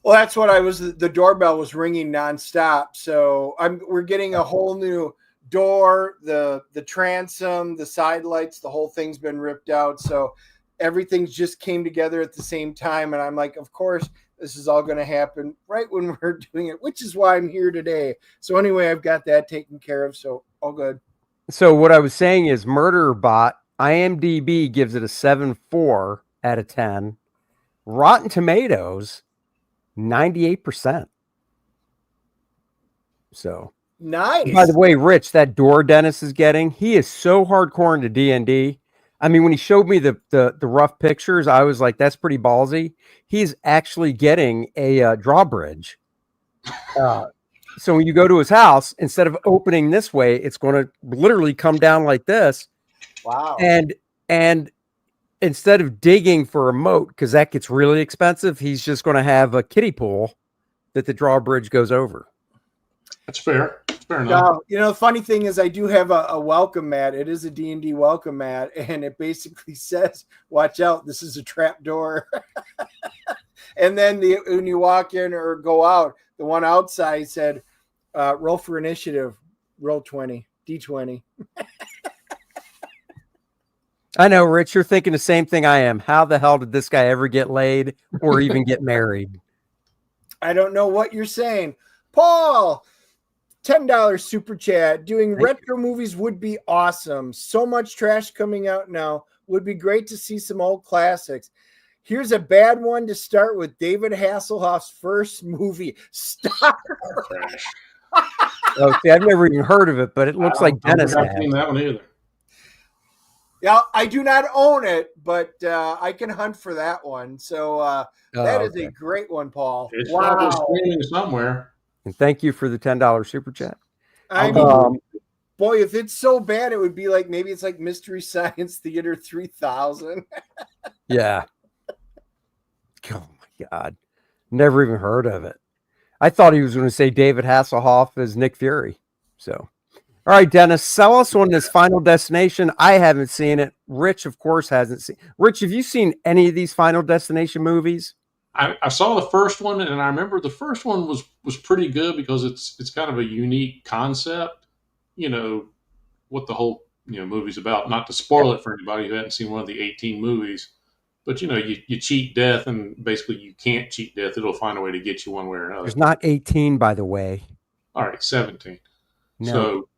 Well, that's what I was. The doorbell was ringing nonstop, so we're getting a whole new door, the transom, the side lights, the whole thing's been ripped out. So everything's just came together at the same time, and I'm like, of course, this is all going to happen right when we're doing it, which is why I'm here today. So anyway, I've got that taken care of. So all good. So what I was saying is, Murderbot IMDb gives it a 7.4 out of 10. Rotten Tomatoes 98%. So Nice. by the way, Rich, that door Dennis is getting, he is so hardcore into D&D. I mean, when he showed me the rough pictures, I was like, that's pretty ballsy. He's actually getting a drawbridge. So when you go to his house, instead of opening this way, it's going to literally come down like this. Wow. And instead of digging for a moat, because that gets really expensive, he's just going to have a kiddie pool that the drawbridge goes over. That's fair. Fair enough. The funny thing is I do have a welcome mat. It is a D&D welcome mat, and it basically says, watch out, this is a trap door. And then when you walk in or go out, the one outside said, roll for initiative, roll 20, D20. I know, Rich, you're thinking the same thing I am. How the hell did this guy ever get laid or even get married? I don't know what you're saying. Paul, $10 super chat. Doing retro movies would be awesome. So much trash coming out now. Would be great to see some old classics. Here's a bad one to start with. David Hasselhoff's first movie, Star Wars. Oh, see, I've never even heard of it, but it looks like Dennis I haven't seen that one either. Yeah, I do not own it, but I can hunt for that one. So that is a great one, Paul. It's probably streaming somewhere. And thank you for the $10 super chat. I mean, boy, if it's so bad, it would be like maybe it's like Mystery Science Theater 3000. Yeah. Oh my God. Never even heard of it. I thought he was going to say David Hasselhoff as Nick Fury. So, all right, Dennis, sell us on this Final Destination. I haven't seen it. Rich, of course, hasn't seen. Rich, have you seen any of these Final Destination movies? I saw the first one, and I remember the first one was pretty good because it's kind of a unique concept. What the whole movie's about. Not to spoil it for anybody who hadn't seen one of the 18 movies. But you cheat death, and basically you can't cheat death. It'll find a way to get you one way or another. There's not 18, by the way. All right, 17. No. So,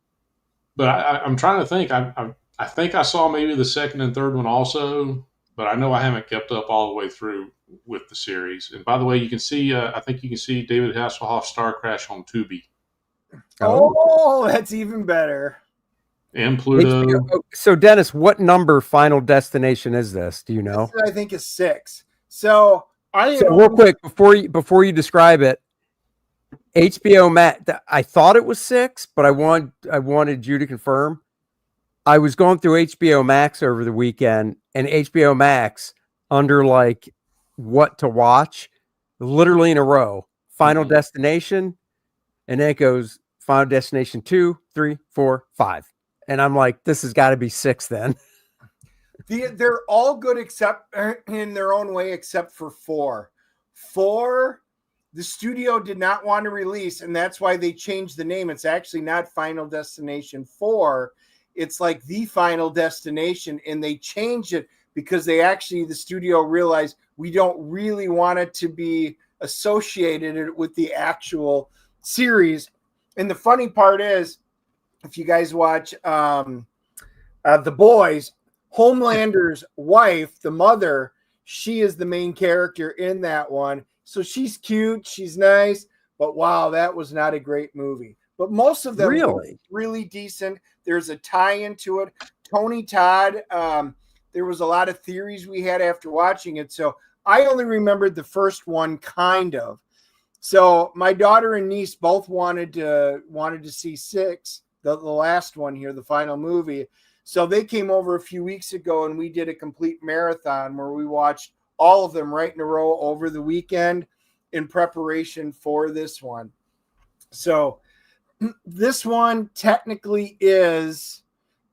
but I'm trying to think. I think I saw maybe the second and third one also, but I know I haven't kept up all the way through with the series. And by the way, you can see. I think you can see David Hasselhoff's Star Crash on Tubi. Oh, that's even better. And Pluto. HBO. So, Dennis, what number Final Destination is this? Do you know? This, I think, is 6. So real quick before you describe it, HBO Max. I thought it was 6, but I wanted you to confirm. I was going through HBO Max over the weekend, and HBO Max under like what to watch, literally in a row. Final Destination, and then it goes Final Destination 2, 3, 4, 5. And I'm like, this has got to be 6 then. They're all good except in their own way, except for 4. 4, the studio did not want to release, and that's why they changed the name. It's actually not Final Destination 4. It's like The Final Destination, and they changed it because the studio realized we don't really want it to be associated with the actual series. And the funny part is, if you guys watch The Boys, Homelander's wife, the mother, she is the main character in that one. So she's cute, she's nice, but wow, that was not a great movie. But most of them were really decent. There's a tie-in to it. Tony Todd, there was a lot of theories we had after watching it. So I only remembered the first one kind of. So my daughter and niece both wanted to see 6. The last one here, the final movie. So they came over a few weeks ago and we did a complete marathon where we watched all of them right in a row over the weekend in preparation for this one. So this one technically is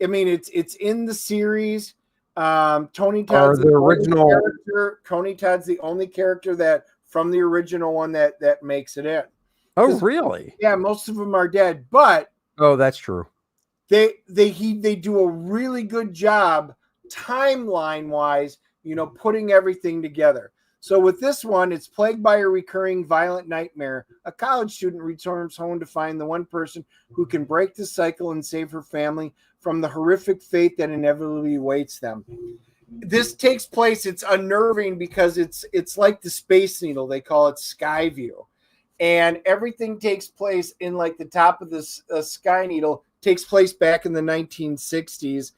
I mean, it's in the series. Tony Or Todd's the original character. Tony Todd's the only character that from the original one that makes it in. Oh, really? Yeah, most of them are dead, but oh, that's true. they do a really good job timeline wise, putting everything together. So with this one, it's plagued by a recurring violent nightmare. A college student returns home to find the one person who can break the cycle and save her family from the horrific fate that inevitably awaits them. This takes place, it's unnerving because it's like the Space Needle. They call it Skyview. And everything takes place in like the top of this Sky Needle, takes place back in the 1960s.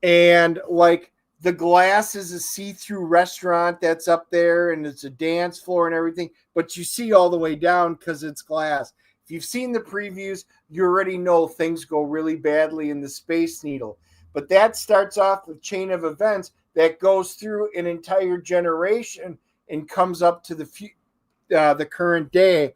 And like the glass is a see-through restaurant that's up there, and it's a dance floor and everything, but you see all the way down because it's glass. If you've seen the previews, you already know things go really badly in the Space Needle. But that starts off a chain of events that goes through an entire generation and comes up to the current day.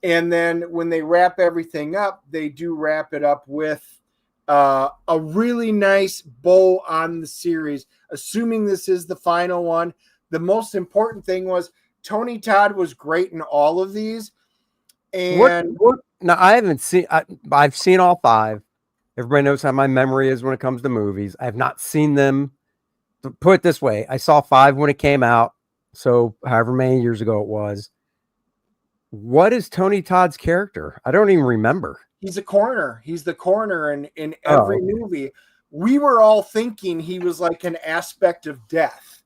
And then when they wrap everything up, they do wrap it up with a really nice bow on the series, assuming this is the final one. The most important thing was Tony Todd was great in all of these. And now I haven't seen, I've seen all 5. Everybody knows how my memory is when it comes to movies. I have not seen them. Put it this way, I saw 5 when it came out. So however many years ago it was. What is Tony Todd's character? I don't even remember. He's a coroner. He's the coroner in every movie. We were all thinking he was like an aspect of death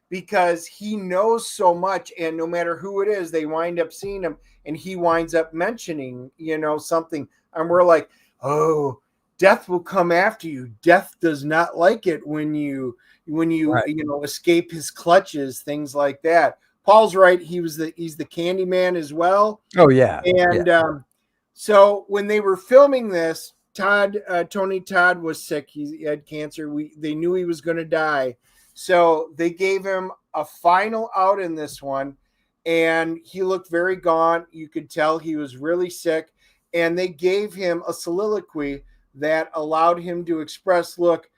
because he knows so much, and no matter who it is, they wind up seeing him, and he winds up mentioning, something, and we're like, oh, death will come after you. Death does not like it when you right. Escape his clutches, things like that. Paul's right. He's the Candyman as well. Oh yeah. And so when they were filming this, Tony Todd was sick. He had cancer. They knew he was going to die. So they gave him a final out in this one, and he looked very gaunt. You could tell he was really sick. And they gave him a soliloquy that allowed him to express, look,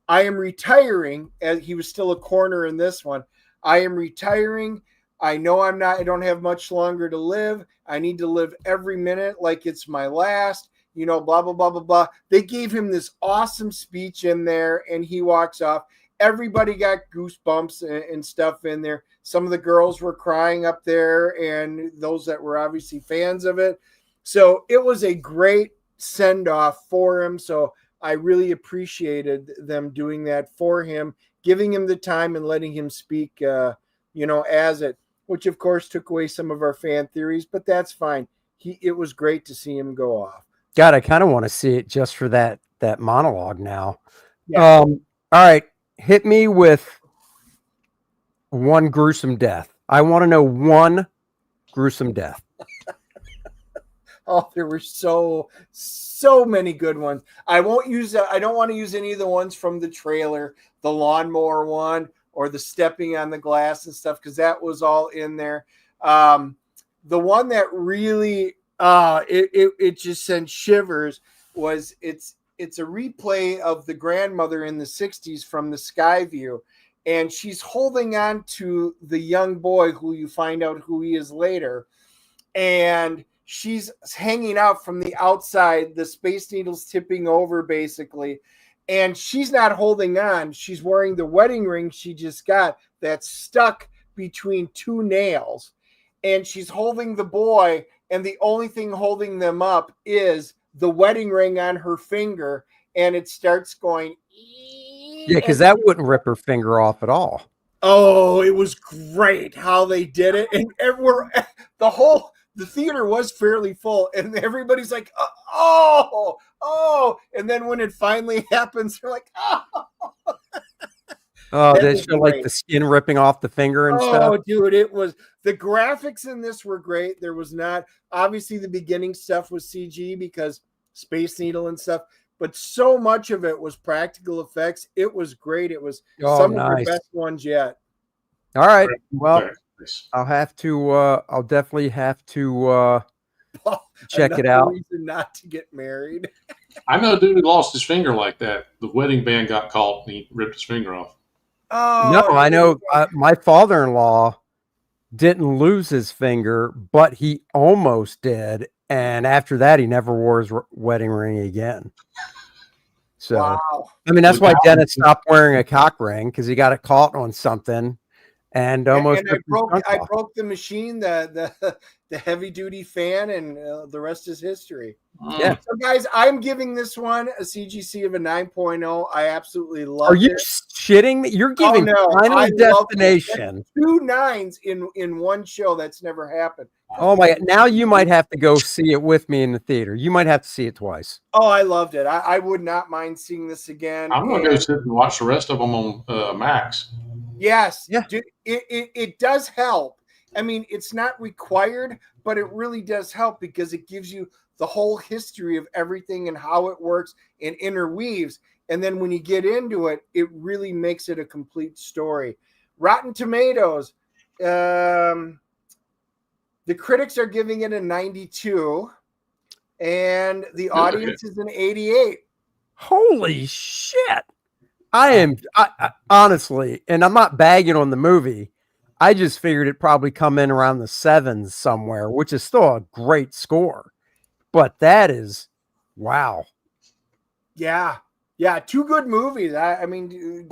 I am retiring, as he was still a coroner in this one. I am retiring. I know I don't have much longer to live. I need to live every minute like it's my last, blah, blah, blah, blah, blah. They gave him this awesome speech in there, and he walks off. Everybody got goosebumps and stuff in there. Some of the girls were crying up there, and those that were obviously fans of it. So it was a great send-off for him. So I really appreciated them doing that for him, giving him the time and letting him speak, as it, which of course took away some of our fan theories, but that's fine. It was great to see him go off. God, I kind of want to see it just for that monologue now. Yeah. All right. Hit me with one gruesome death. I want to know one gruesome death. Oh, there were so many good ones. I don't want to use any of the ones from the trailer, the lawnmower one or the stepping on the glass and stuff, because that was all in there. The one that really it just sent shivers was it's a replay of the grandmother in the 60s from the Skyview, and she's holding on to the young boy who you find out who he is later, and she's hanging out from the outside. The Space Needle's tipping over basically, and she's not holding on. She's wearing the wedding ring she just got that's stuck between 2 nails, and she's holding the boy, and the only thing holding them up is the wedding ring on her finger, and it starts going. Yeah, because that wouldn't rip her finger off at all. Oh, it was great how they did it, and the theater was fairly full, and everybody's like, oh, and then when it finally happens, they're like, oh. Oh, they show like the skin ripping off the finger and stuff. Oh, dude, the graphics in this were great. There was not, obviously the beginning stuff was CG because Space Needle and stuff, but so much of it was practical effects. It was great. It was some of the best ones yet. All right. Well, I'll definitely have to check it out. Reason not to get married. I know a dude who lost his finger like that. The wedding band got caught and he ripped his finger off. Oh, No, I know my father-in-law didn't lose his finger, but he almost did. And after that, he never wore his wedding ring again. So, wow. I mean, that's why Dennis stopped wearing a cock ring, because he got it caught on something and almost. And I broke the machine, the heavy duty fan, and the rest is history. Yeah. So, guys, I'm giving this one a CGC of a 9.0. I absolutely love it. Are you shitting me? You're giving Final Destination 2 9s in one show. That's never happened. Oh my God. Now you might have to go see it with me in the theater. You might have to see it twice. Oh, I loved it. I would not mind seeing this again. I'm going to go sit and watch the rest of them on Max. Yes. Yeah. It does help. I mean, it's not required, but it really does help because it gives you the whole history of everything and how it works and interweaves. And then when you get into it, it really makes it a complete story. Rotten Tomatoes. The critics are giving it a 92, and the audience is an 88. Holy shit. I honestly, and I'm not bagging on the movie. I just figured it probably come in around the 7s somewhere, which is still a great score. But that is, wow. Yeah. Yeah. 2 good movies. I mean,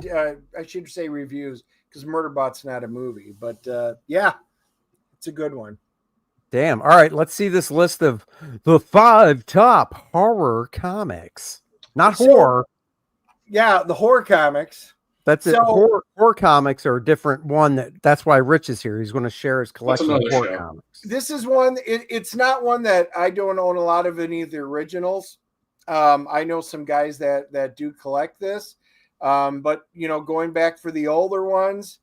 I should say reviews because Murderbot's not a movie, but yeah, it's a good one. Damn. All right. Let's see this list of the 5 top horror comics. Not horror. Yeah. The horror comics. That's it. Horror comics are a different one. That's why Rich is here. He's going to share his collection of horror comics. This is one. It's not one that I don't own a lot of any of the originals. I know some guys that do collect this. But you know, going back for the older ones,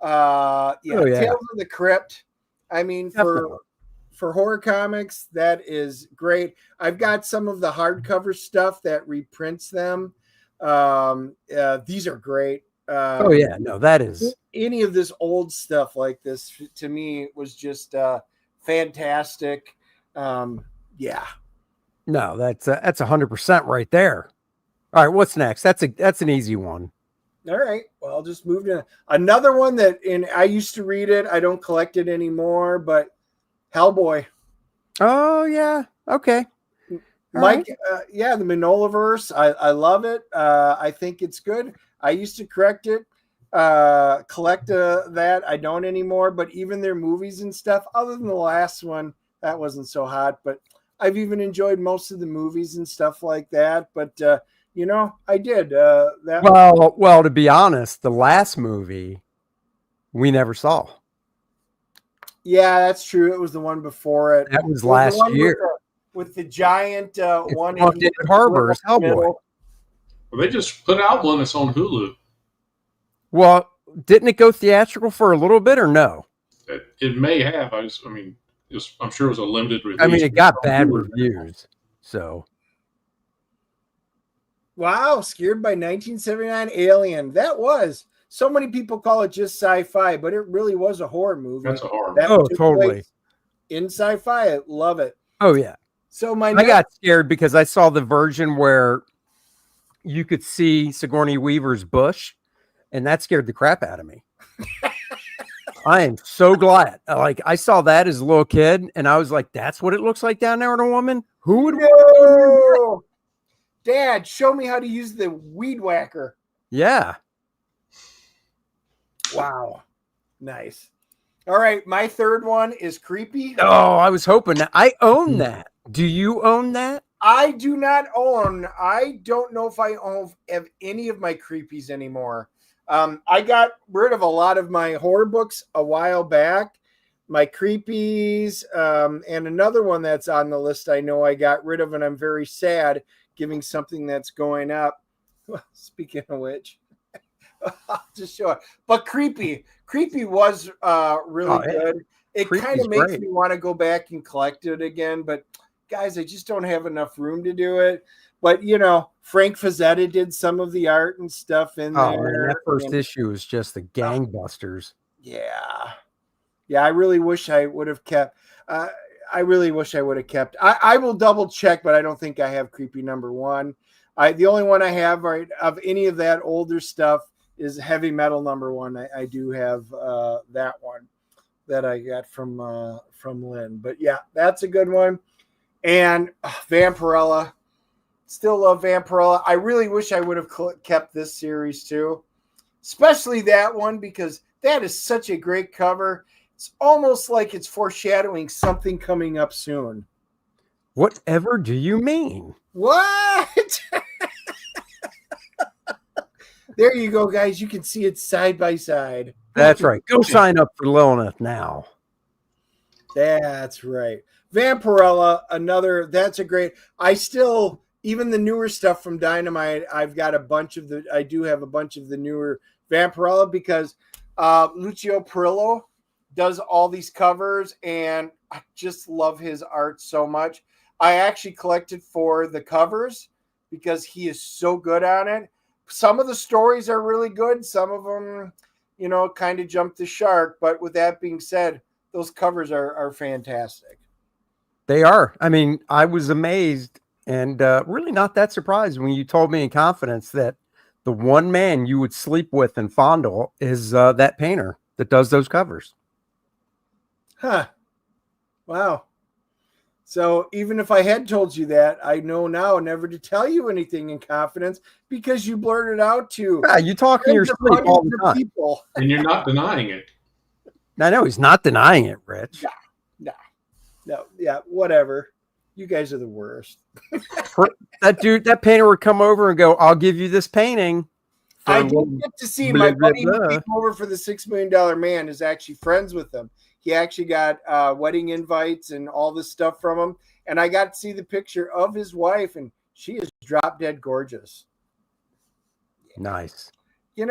Tales of the Crypt. I mean, for horror comics, that is great. I've got some of the hardcover stuff that reprints them. These are great. That is any of this old stuff like this to me was just fantastic. No, that's 100% right there. All right, what's next? That's an easy one. All right, well, I'll just move to another one I used to read it. I don't collect it anymore, but Hellboy. Oh yeah, okay. Mike, the Minolaverse. I love it. I think it's good. I used to collect that. I don't anymore, but even their movies and stuff, other than the last one, that wasn't so hot. But I've even enjoyed most of the movies and stuff like that. But I did. Well, to be honest, the last movie we never saw. Yeah, that's true. It was the one before it. That was last year. With the giant one. David Harbour's Hellboy. Well, they just put out one that's on Hulu. Well, didn't it go theatrical for a little bit or no? It may have. I'm sure it was a limited release. I mean, it got bad reviews. So. Wow, Scared by 1979 Alien. That was. So many people call it just sci-fi, but it really was a horror movie. That's a horror movie. Oh, totally. In sci-fi, I love it. Oh, yeah. So I got scared because I saw the version where you could see Sigourney Weaver's bush, and that scared the crap out of me. I am so glad. Like, I saw that as a little kid, and I was like, that's what it looks like down there in a woman? Who would no! Dad, show me how to use the weed whacker. Yeah. Wow. Nice. All right. My third one is Creepy. Oh, I was hoping that. I own that. Do you own that? I do not own. I don't know if I have any of my Creepies anymore. I got rid of a lot of my horror books a while back. My Creepies, and another one that's on the list I know I got rid of, and I'm very sad giving something that's going up. Speaking of which, I'll just show it. But Creepy was really good. It kind of makes me want to go back and collect it again. But guys, I just don't have enough room to do it. But Frank Frazetta did some of the art and stuff in there. Man, that first issue was just the gangbusters. Yeah. I really wish I would have kept. I really wish I would have kept. I will double check, but I don't think I have Creepy #1. The only one I have right of any of that older stuff is Heavy Metal #1. I do have that one that I got from Lynn. But yeah, that's a good one. And Vampirella, still love Vampirella. I really wish I would have kept this series too, especially that one, because that is such a great cover. It's almost like it's foreshadowing something coming up soon. Whatever do you mean? What? There you go, guys. You can see it side by side. That's right. Go sign up for Lilith now. That's right. Vampirella, another. That's a great. I still, even the newer stuff from Dynamite, I've got a bunch of the. I do have a bunch of the newer Vampirella because Lucio Perillo does all these covers, and I just love his art so much. I actually collected for the covers because he is so good on it. Some of the stories are really good. Some of them, kind of jump the shark. But with that being said, those covers are fantastic. They are. I mean, I was amazed and really not that surprised when you told me in confidence that the one man you would sleep with and fondle is that painter that does those covers. Huh. Wow. So even if I had told you that, I know now never to tell you anything in confidence because you blurted out to. Yeah, you talk in your sleep all the time. People. And you're not denying it. I know he's not denying it, Rich. No. Yeah, whatever. You guys are the worst. That painter would come over and go, "I'll give you this painting." I did get to see my buddy who came over for the $6 Million Man is actually friends with him. He actually got wedding invites and all this stuff from him. And I got to see the picture of his wife, and she is drop dead gorgeous. Nice. I can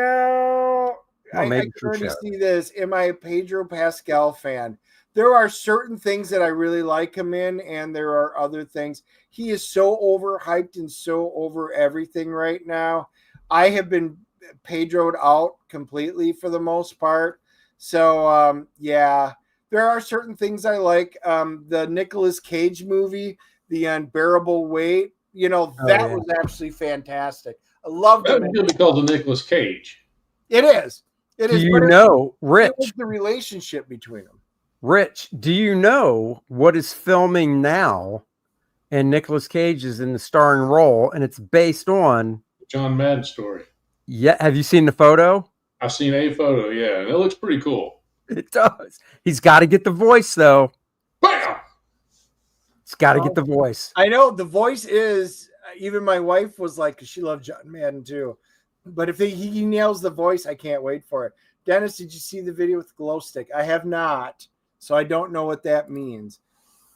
already see this. Am I a Pedro Pascal fan? There are certain things that I really like him in, and there are other things. He is so overhyped and so over everything right now. I have been Pedro'd out completely for the most part. So, yeah, there are certain things I like. The Nicolas Cage movie, The Unbearable Weight, that was absolutely fantastic. I loved it. That would be called the Nicolas Cage. It is. It is. Rich? It was the relationship between them. Rich, do you know what is filming now? And Nicolas Cage is in the starring role, and it's based on John Madden story. Yeah, have you seen the photo? I've seen a photo, yeah, and it looks pretty cool. It does. He's got to get the voice, though. Bam! He's got to get the voice. I know the voice is. Even my wife was like, because she loved John Madden too. But if he nails the voice, I can't wait for it. Dennis, did you see the video with the glow stick? I have not, so I don't know what that means.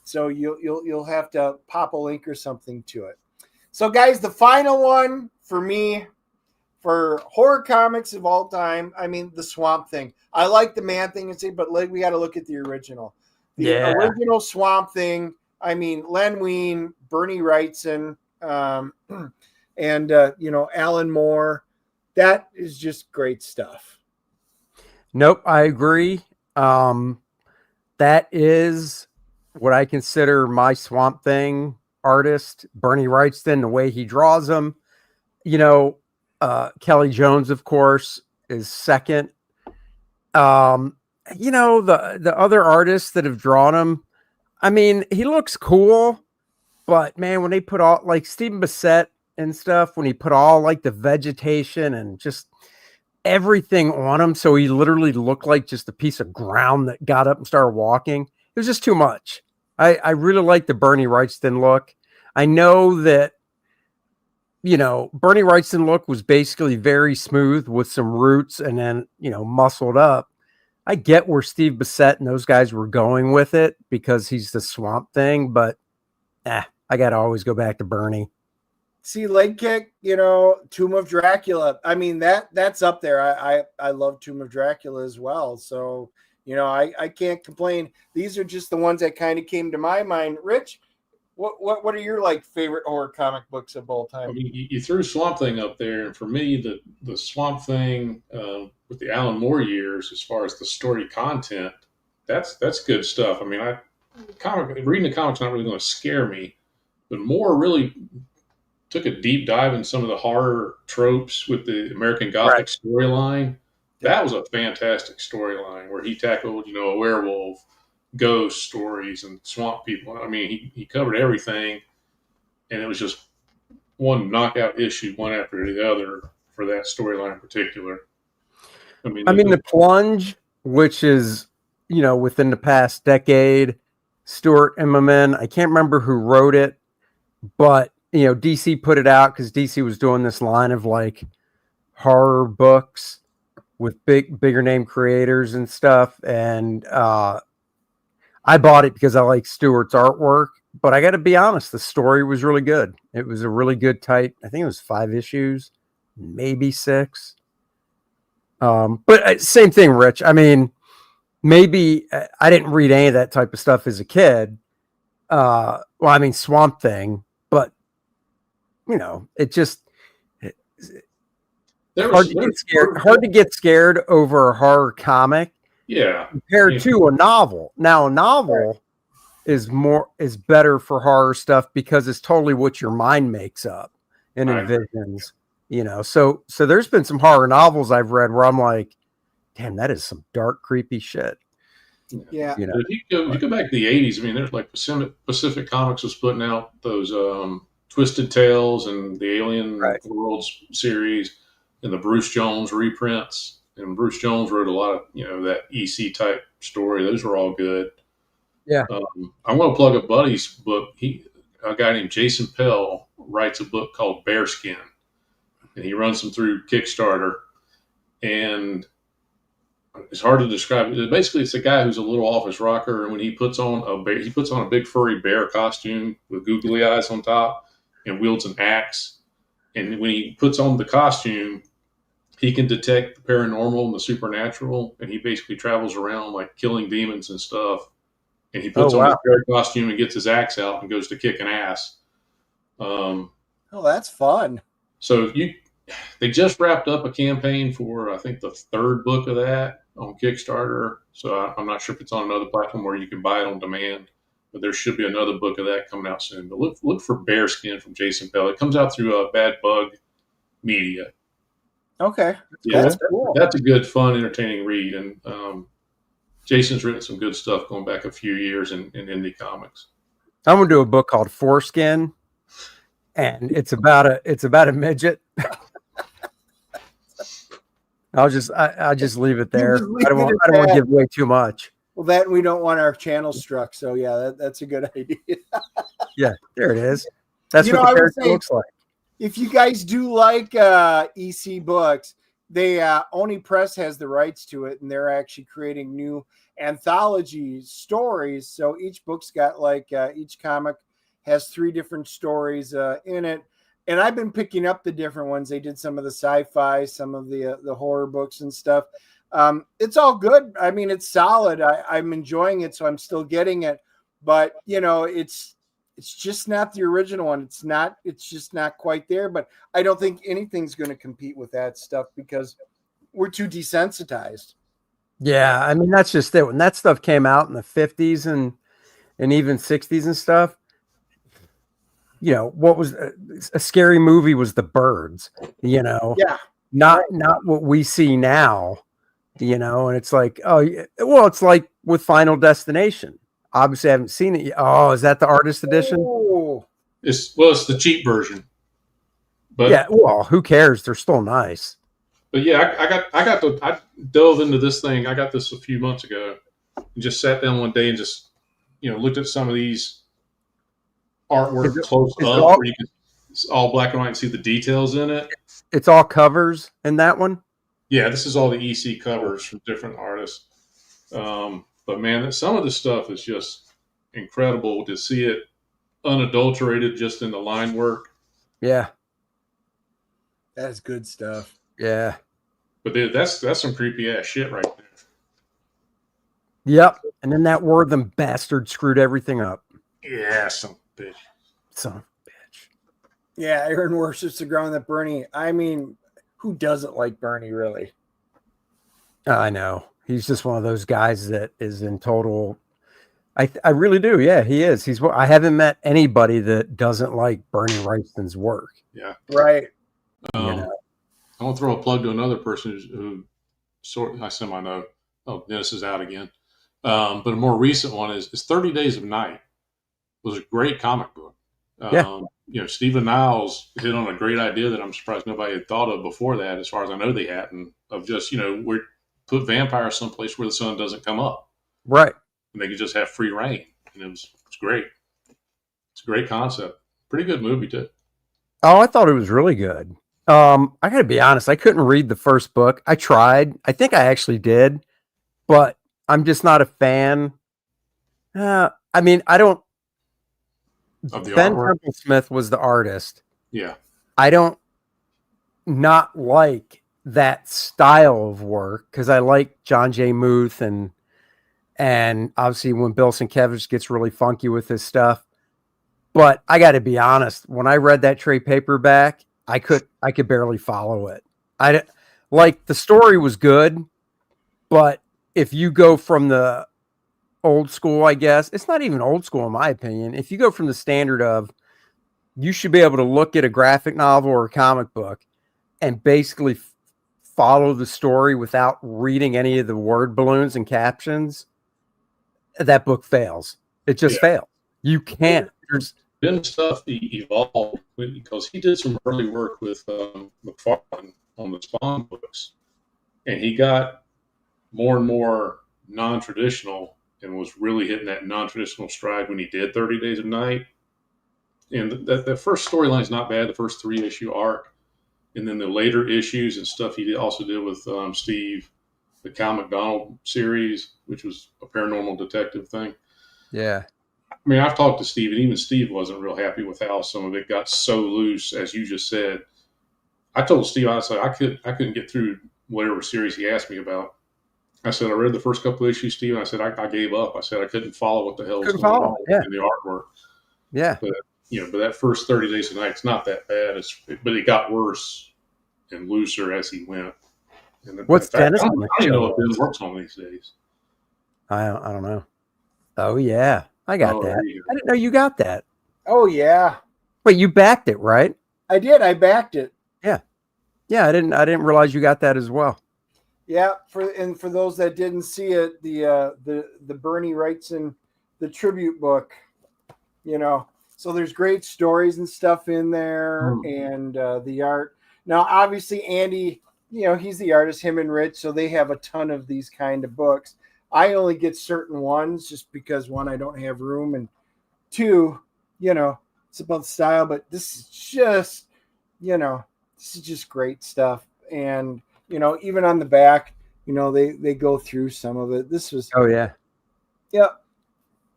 So you'll have to pop a link or something to it. So guys, the final one for me for horror comics of all time, I mean the Swamp Thing. I like the Man Thing and say, but we got to look at the original. The original Swamp Thing. I mean Len Wein, Bernie Wrightson, and Alan Moore. That is just great stuff. Nope, I agree. That is what I consider my Swamp Thing artist, Bernie Wrightson, the way he draws them. Kelly Jones, of course, is second. The other artists that have drawn him, I mean, he looks cool, but man, when they put all like Stephen Bissett and stuff, when he put all like the vegetation and just everything on him, so he literally looked like just a piece of ground that got up and started walking. It was just too much. I really like the Bernie Wrightson look. I know that, Bernie Wrightson look was basically very smooth with some roots and then, muscled up. I get where Steve Bissett and those guys were going with it because he's the Swamp Thing, but I got to always go back to Bernie. See, leg kick, Tomb of Dracula. I mean, that's up there. I love Tomb of Dracula as well. So, I can't complain. These are just the ones that kind of came to my mind. Rich, what are your favorite horror comic books of all time? I mean, you threw Swamp Thing up there, and for me, the Swamp Thing with the Alan Moore years, as far as the story content, that's good stuff. I mean, reading the comics not really going to scare me, but more really took a deep dive in some of the horror tropes with the American Gothic storyline. That was a fantastic storyline where he tackled, a werewolf, ghost stories, and swamp people. I mean, he covered everything, and it was just one knockout issue, one after the other for that storyline in particular. I mean, the Plunge, which is, within the past decade, Stuart Immonen, I can't remember who wrote it, but, DC put it out because DC was doing this line of like horror books with bigger name creators and stuff. And I bought it because I like Stuart's artwork, but I got to be honest, the story was really good. It was a really good tight, I think it was 5 issues, maybe 6. But same thing, Rich. I mean, maybe I didn't read any of that type of stuff as a kid. Well, I mean, Swamp Thing, but it just hard to get scared over a horror comic. Yeah, compared to a novel. Now, a novel is better for horror stuff because it's totally what your mind makes up and envisions. So there's been some horror novels I've read where I'm like, damn, that is some dark, creepy shit. Yeah. If you go back to the 80s, I mean, there's like Pacific Comics was putting out those Twisted Tales and the Alien Worlds series and the Bruce Jones reprints. And Bruce Jones wrote a lot of, that EC type story. Those were all good. Yeah. I'm going to plug a buddy's book. A guy named Jason Pell writes a book called Bearskin. And he runs them through Kickstarter, and it's hard to describe it. Basically, it's a guy who's a little off his rocker, and when he puts on a big furry bear costume with googly eyes on top and wields an axe. And when he puts on the costume, he can detect the paranormal and the supernatural, and he basically travels around like killing demons and stuff. And he puts on his bear costume and gets his axe out and goes to kicking ass. That's fun. So they just wrapped up a campaign for, I think, the 3rd book of that on Kickstarter. So I'm not sure if it's on another platform where you can buy it on demand, but there should be another book of that coming out soon. But look for Bearskin from Jason Pell. It comes out through Bad Bug Media. Okay. Yeah, that's cool. That's a good, fun, entertaining read. And Jason's written some good stuff going back a few years in indie comics. I'm going to do a book called Foreskin, and it's about a midget. I'll just leave it there. I don't want to give away too much. Well, that we don't want our channel struck. So yeah, that's a good idea. Yeah, there it is. That's what the character looks like. If you guys do like EC books, Oni Press has the rights to it, and they're actually creating new anthology stories. So each book's got each comic has 3 different stories in it. And I've been picking up the different ones. They did some of the sci-fi, some of the horror books and stuff. It's all good. I mean, it's solid. I'm enjoying it, so I'm still getting it. But it's just not the original one. It's just not quite there. But I don't think anything's going to compete with that stuff because we're too desensitized. Yeah, I mean that's just it. When that stuff came out in the 50s and even 60s and stuff. What was a scary movie was The Birds, Yeah. Not what we see now, and it's like, it's like with Final Destination. Obviously I haven't seen it yet. Oh, is that the artist edition? Oh. It's the cheap version. But yeah, well, who cares? They're still nice. But yeah, I dove into this thing. I got this a few months ago and just sat down one day and just, looked at some of these artwork close up where you can, it's all black and white and see the details in it. It's all covers in that one? Yeah, this is all the EC covers from different artists. But man, some of this stuff is just incredible to see it unadulterated just in the line work. Yeah. That is good stuff. Yeah. But dude, that's some creepy ass shit right there. Yep. And then that Wortham bastard screwed everything up. Yeah, son of a bitch. Yeah, Aaron worships the ground that Bernie. I mean, who doesn't like Bernie, really? I know. He's just one of those guys that is in total I really do. Yeah, he is. I haven't met anybody that doesn't like Bernie Wrightson's work. Yeah. Right. You Um, know? I want to throw a plug to another person who I semi know. Oh, Dennis is out again. But a more recent one is 30 Days of Night. Was a great comic book. Yeah. Stephen Niles hit on a great idea that I'm surprised nobody had thought of before that, as far as I know they hadn't, of just, we put vampires someplace where the sun doesn't come up. Right. And they could just have free reign. And it's great. It's a great concept. Pretty good movie, too. Oh, I thought it was really good. I got to be honest. I couldn't read the first book. I tried. I think I actually did, but I'm just not a fan. I mean, I don't. Of the Ben artwork. Temple-Smith was the artist. Yeah. I don't not like that style of work because I like John J. Muth and obviously when Bill Sienkiewicz gets really funky with his stuff. But I got to be honest, when I read that trade paperback, I could barely follow it. The story was good, but if you go from the old school, I guess it's not even old school in my opinion. If you go from the standard of you should be able to look at a graphic novel or a comic book and basically follow the story without reading any of the word balloons and captions, that book fails. It just fails. You can't. Ben's stuff evolved because he did some early work with McFarlane on the Spawn books, and he got more and more non-traditional and was really hitting that non-traditional stride when he did 30 Days of Night. And the first storyline is not bad, the first 3-issue arc. And then the later issues and stuff he also did with Steve, the Cal McDonald series, which was a paranormal detective thing. Yeah. I mean, I've talked to Steve, and even Steve wasn't real happy with how some of it got so loose, as you just said. I told Steve, I said, I couldn't get through whatever series he asked me about. I said, I read the first couple of issues, Steve, and I said, I gave up. I said, I couldn't follow what the hell was going on in the artwork. Yeah. But that first 30 Days of Night, it's not that bad. But it got worse and looser as he went. And What's Dennis? I don't even know if Ben works on these days. I don't know. Oh, yeah. I got that. Yeah. I didn't know you got that. Oh yeah. Wait, you backed it, right? I did. I backed it. Yeah. Yeah, I didn't realize you got that as well. Yeah, for those that didn't see it, the Bernie Wrightson, the tribute book, so there's great stories and stuff in there, and the art. Now, obviously, Andy, he's the artist, him and Rich, so they have a ton of these kind of books. I only get certain ones just because, one, I don't have room, and two, it's about the style, but this is just, this is just great stuff. And, even on the back, they go through some of it. This was, Oh, yeah. yeah,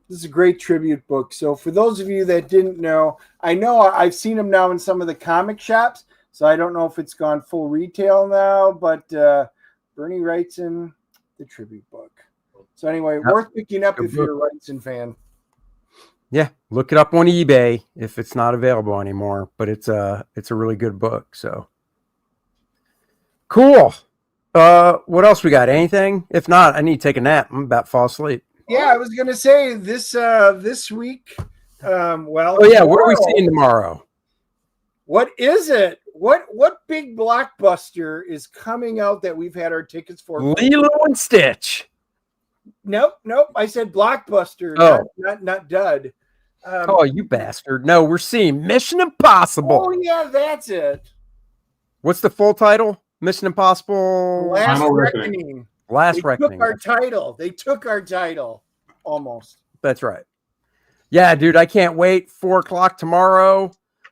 this is a great tribute book. So for those of you that didn't know I've seen them now in some of the comic shops. So I don't know if it's gone full retail now, but Bernie Wrightson, the tribute book. So anyway, worth picking up if you're a Wrightson fan. Yeah, look it up on eBay if it's not available anymore. But it's a really good book. So cool. What else we got? Anything? If not, I need to take a nap. I'm about to fall asleep. Yeah, I was gonna say this week. Well, oh yeah, what are we seeing tomorrow? What is it? What big blockbuster is coming out that we've had our tickets for? Lilo and Stitch. Nope. I said blockbuster, not dud. Oh, you bastard! No, we're seeing Mission Impossible. Oh yeah, that's it. What's the full title? Mission Impossible. Last Reckoning. Last Reckoning. They took our title. Almost. That's right. Yeah, dude, I can't wait. 4:00 tomorrow.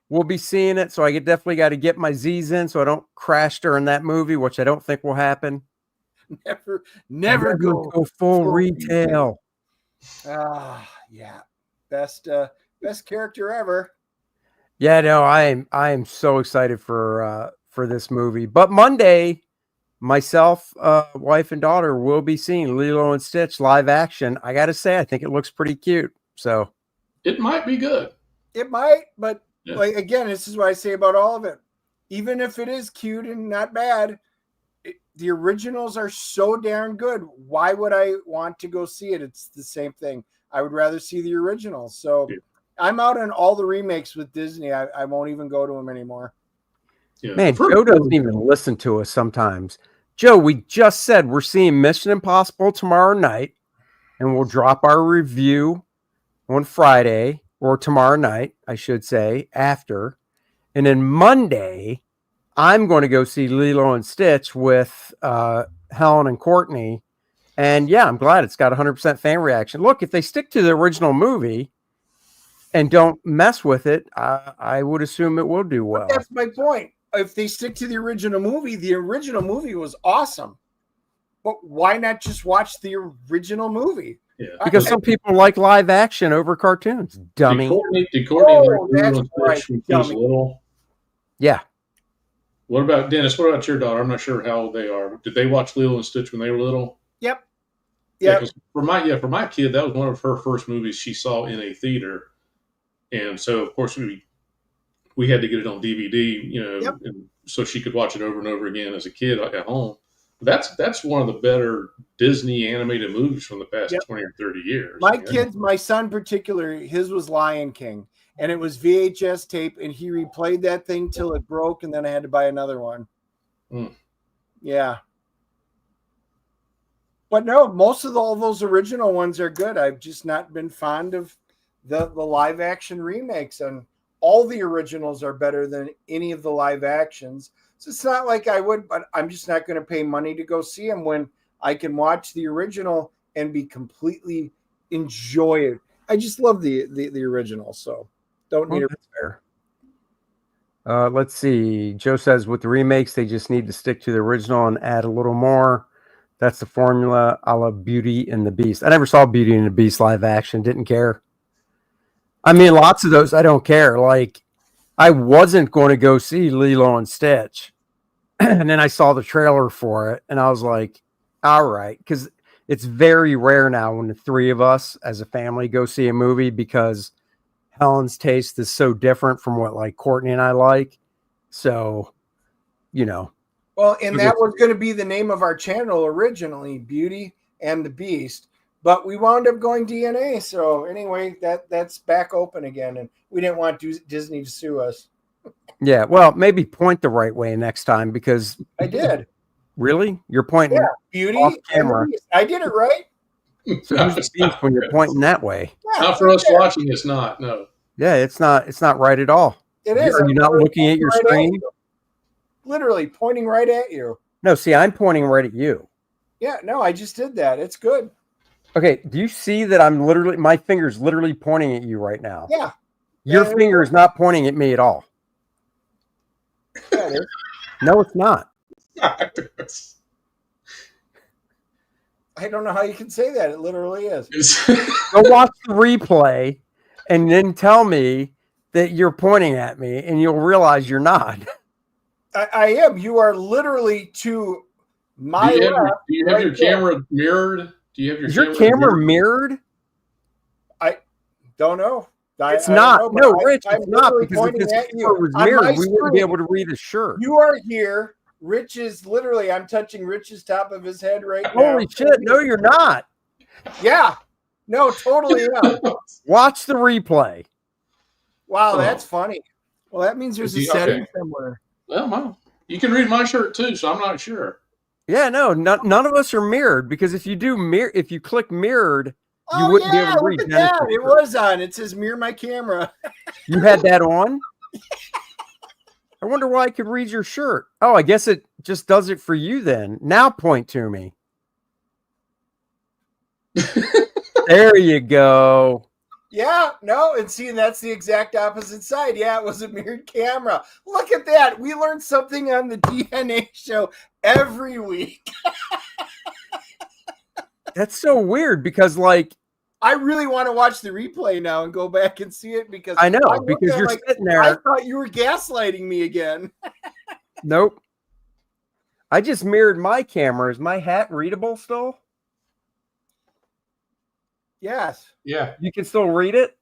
We'll be seeing it. So I definitely got to get my Z's in so I don't crash during that movie, which I don't think will happen. Never go full retail. Yeah. Best character ever. Yeah, no, I am so excited for this movie. But Monday, myself, wife, and daughter will be seeing Lilo and Stitch live action. I gotta say, I think it looks pretty cute. So it might be good. It might, but like again, this is what I say about all of it. Even if it is cute and not bad, the originals are so darn good. Why would I want to go see it? It's the same thing. I would rather see the original. So Yeah. I'm out on all the remakes with Disney. I won't even go to them anymore. Yeah. Man, The first Joe doesn't movie- even listen to us sometimes. Joe, we just said we're seeing Mission Impossible tomorrow night, and we'll drop our review on Friday or tomorrow night, I should say, after. And then Monday, I'm going to go see Lilo and Stitch with Helen and Courtney. And yeah, I'm glad it's got 100% fan reaction. Look, if they stick to the original movie and don't mess with it, I would assume it will do well. But that's my point. If they stick to the original movie was awesome. But why not just watch the original movie? Yeah. Because some people like live action over cartoons. Dummy. Did Courtney like Oh, that's Lilo and right, Stitch when she was dummy. little? Yeah. What about Dennis? What about your daughter? I'm not sure how old they are. Did they watch Lilo and Stitch when they were little? Yep. Yeah, Yep. 'cause for my kid, that was one of her first movies she saw in a theater, and so of course we had to get it on DVD, Yep. and so she could watch it over and over again as a kid at home. That's one of the better Disney animated movies from the past Yep. 20 or 30 years. My son in particular, his was Lion King, and it was VHS tape, and he replayed that thing till it broke, and then I had to buy another one. Mm. Yeah. But no, most of all those original ones are good. I've just not been fond of the live action remakes, and all the originals are better than any of the live actions. So it's not like I would, but I'm just not going to pay money to go see them when I can watch the original and be completely enjoy it. I just love the original, so don't need Well, it. that's fair. Let's see. Joe says with the remakes, they just need to stick to the original and add a little more. That's the formula a la Beauty and the Beast. I never saw Beauty and the Beast live action. Didn't care. I mean, lots of those I don't care. Like, I wasn't going to go see Lilo and Stitch. And then I saw the trailer for it, and I was like, all right. Because it's very rare now when the three of us as a family go see a movie because Helen's taste is so different from what like Courtney and I like. So, Well, and that was going to be the name of our channel originally, Beauty and the Beast, but we wound up going DNA. So anyway, that's back open again, and we didn't want Disney to sue us. yeah. Well, maybe point the right way next time because I did. Really, you're pointing Beauty off and camera. the Beast. I did it right. So who's the beast when you're pointing that way? Yeah, Not for us watching. It's not. No. Yeah, it's not right at all. It is. Are you not looking at your Right screen? you. Literally pointing right at you. No, see, I'm pointing right at you. Yeah, no, I just did that. It's good. Okay, do you see that my finger's literally pointing at you right now? Yeah. Your Yeah, finger is not pointing at me at all. Yeah, it is. No, it's not. I don't know how you can say that. It literally is. Go watch the replay and then tell me that you're pointing at me and you'll realize you're not. I am. You are literally to my do you left. have right your there. camera mirrored? Do you have your Is your camera mirrored? Don't know. It's I not. don't No, know, but Rich, I'm it's not literally because if pointing this at camera was On mirrored, my we wouldn't be screen. able to read his shirt. You are here. Rich is literally, I'm touching Rich's top of his head right now. Holy shit! No, you're not. Yeah. No, totally not. Watch the replay. Wow, Oh. that's funny. Well, that means there's a Okay. setting somewhere. Well, you can read my shirt too, so I'm not sure. Yeah, no, none of us are mirrored because if you click mirrored, you wouldn't be able to read. Look at that. It was on. It says mirror my camera. You had that on? I wonder why I could read your shirt. Oh, I guess it just does it for you then. Now point to me. There you go. Yeah, no, and see, that's the exact opposite side. Yeah, it was a mirrored camera. Look at that. We learned something on the DNA show every week. That's so weird because I really want to watch the replay now and go back and see it because I know looked because at it you're like, sitting I there. thought you were gaslighting me again. Nope. I just mirrored my camera. Is my hat readable still? Yes. Yeah. You can still read it?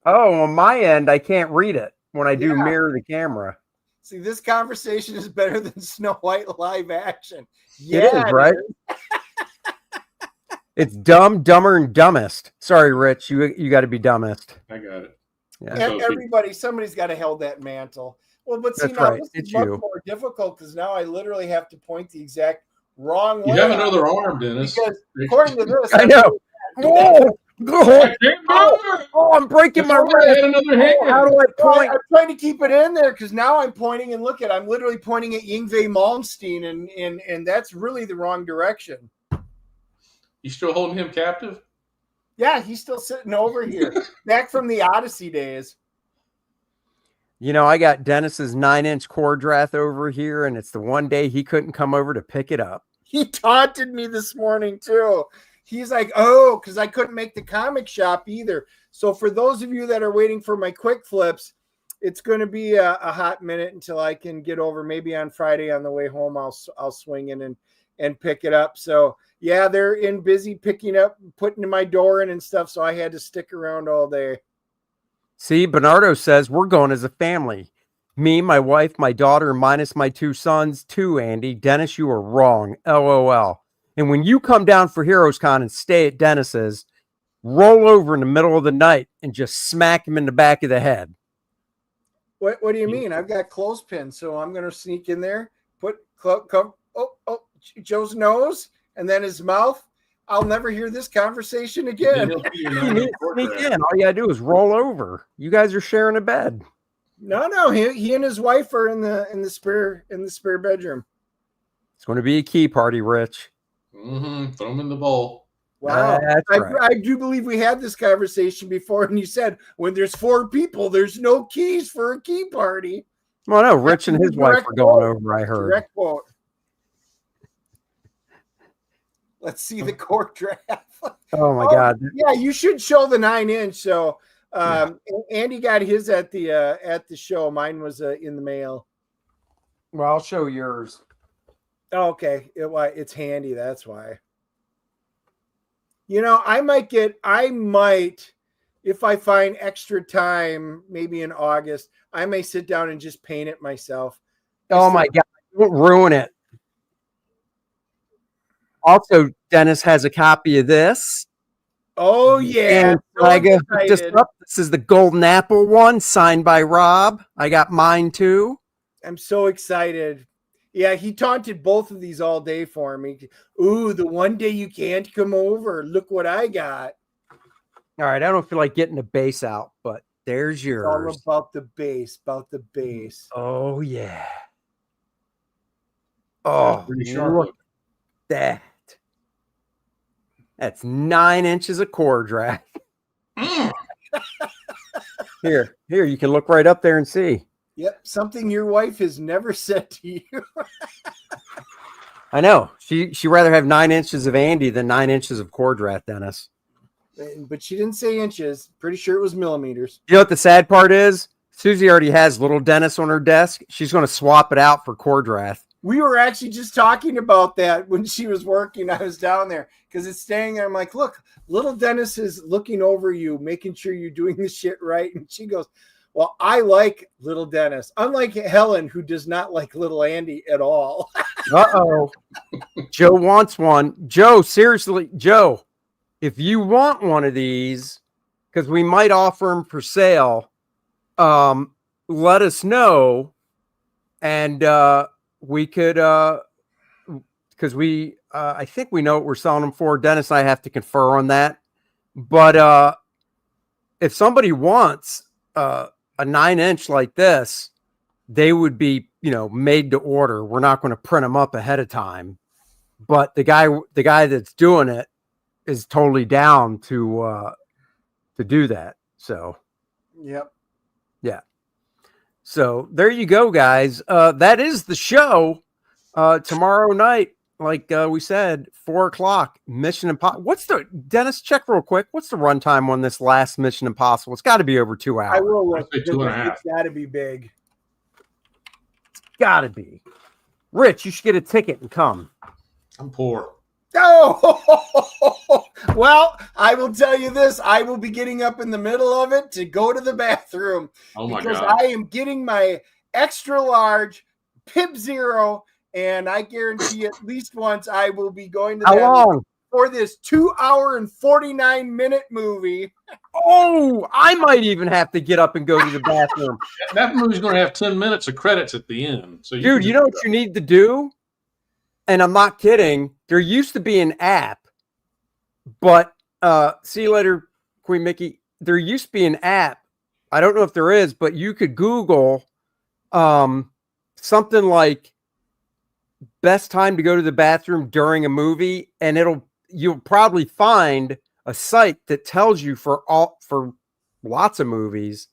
Oh, on my end, I can't read it when I do Yeah. mirror the camera. See, this conversation is better than Snow White live action. It is, right? It's dumb, dumber, and dumbest. Sorry, Rich. You got to be dumbest. I got it. Yeah. Everybody, somebody's got to hold that mantle. Well, but see, That's now right. this It's is much you. more difficult because now I literally have to point the exact wrong way. You have another arm, Dennis. Because according to this, I know. Oh, I'm breaking my I wrist. had another hand. How do I point? I'm trying to keep it in there because now I'm pointing and I'm literally pointing at Yngwie Malmsteen, and that's really the wrong direction. You still holding him captive? Yeah, he's still sitting over here, back from the Odyssey days. You know, I got Dennis's 9-inch Cordrath over here, and it's the one day he couldn't come over to pick it up. He taunted me this morning too. He's like, oh, because I couldn't make the comic shop either. So for those of you that are waiting for my quick flips, it's going to be a hot minute until I can get over. Maybe on Friday on the way home, I'll swing in and pick it up. So yeah, they're busy picking up, putting my door in and stuff. So I had to stick around all day. See, Bernardo says we're going as a family. Me, my wife, my daughter, minus my 2 sons, too, Andy. Dennis, you are wrong. LOL. And when you come down for Heroes Con and stay at Dennis's, roll over in the middle of the night and just smack him in the back of the head. What do you mean? I've got clothespins, so I'm going to sneak in there, put Joe's nose and then his mouth. I'll never hear this conversation again. You need to sneak in. All you gotta do is roll over. You guys are sharing a bed. No, he and his wife are in the spare bedroom. It's going to be a key party, Rich. Throw him in the bowl. Wow, right. I do believe we had this conversation before, and you said when there's 4 people, there's no keys for a key party. Well, no, Rich and his wife were going over. I heard. Direct quote. Let's see the court draft. Oh my God! Yeah, you should show the 9-inch. So Andy got his at the show. Mine was in the mail. Well, I'll show yours. Oh, okay, it's handy. That's why. You know, I might, if I find extra time, maybe in August, I may sit down and just paint it myself. Oh my God! Don't ruin it. Also, Dennis has a copy of this. Oh yeah, and this is the Golden Apple one, signed by Rob. I got mine too. I'm so excited. Yeah, he taunted both of these all day for me. Ooh, the one day you can't come over. Look what I got. All right, I don't feel like getting the base out, but there's yours. It's all about the base. Oh yeah. Oh, look at that. That's 9 inches of Cordrath. Here, you can look right up there and see. Yep, something your wife has never said to you. I know. She rather have 9 inches of Andy than 9 inches of Cordrath, Dennis. But she didn't say inches. Pretty sure it was millimeters. You know what the sad part is? Susie already has little Dennis on her desk. She's going to swap it out for Cordrath. We were actually just talking about that when she was working. I was down there because it's staying there. I'm like, look, little Dennis is looking over you, making sure you're doing the shit right. And she goes, well, I like little Dennis, unlike Helen, who does not like little Andy at all. Uh-oh. Joe wants one. Joe, seriously, Joe, if you want one of these, because we might offer them for sale, let us know. And we could, because I think we know what we're selling them for. Dennis and I have to confer on that. But if somebody wants a 9-inch like this, they would be, made to order. We're not going to print them up ahead of time. But the guy that's doing it is totally down to do that. So, yep. Yeah. So there you go, guys. That is the show. Tomorrow night, like we said, 4:00. Mission Impossible. Dennis? Check real quick. What's the runtime on this last Mission Impossible? It's got to be over 2 hours. I will look. 2.5. It's got to be big. It's got to be. Rich, you should get a ticket and come. I'm poor. Oh, well, I will tell you this. I will be getting up in the middle of it to go to the bathroom. Oh, my because God. I am getting my extra large Pip Zero, and I guarantee at least once I will be going to the How long? for this 2 hour and 49-minute movie. Oh, I might even have to get up and go to the bathroom. That movie's going to have 10 minutes of credits at the end. So Dude, you know what you need to do? And I'm not kidding. There used to be an app, but see you later, Queen Mickey. There used to be an app. I don't know if there is, but you could Google something like best time to go to the bathroom during a movie, and you'll probably find a site that tells you for lots of movies,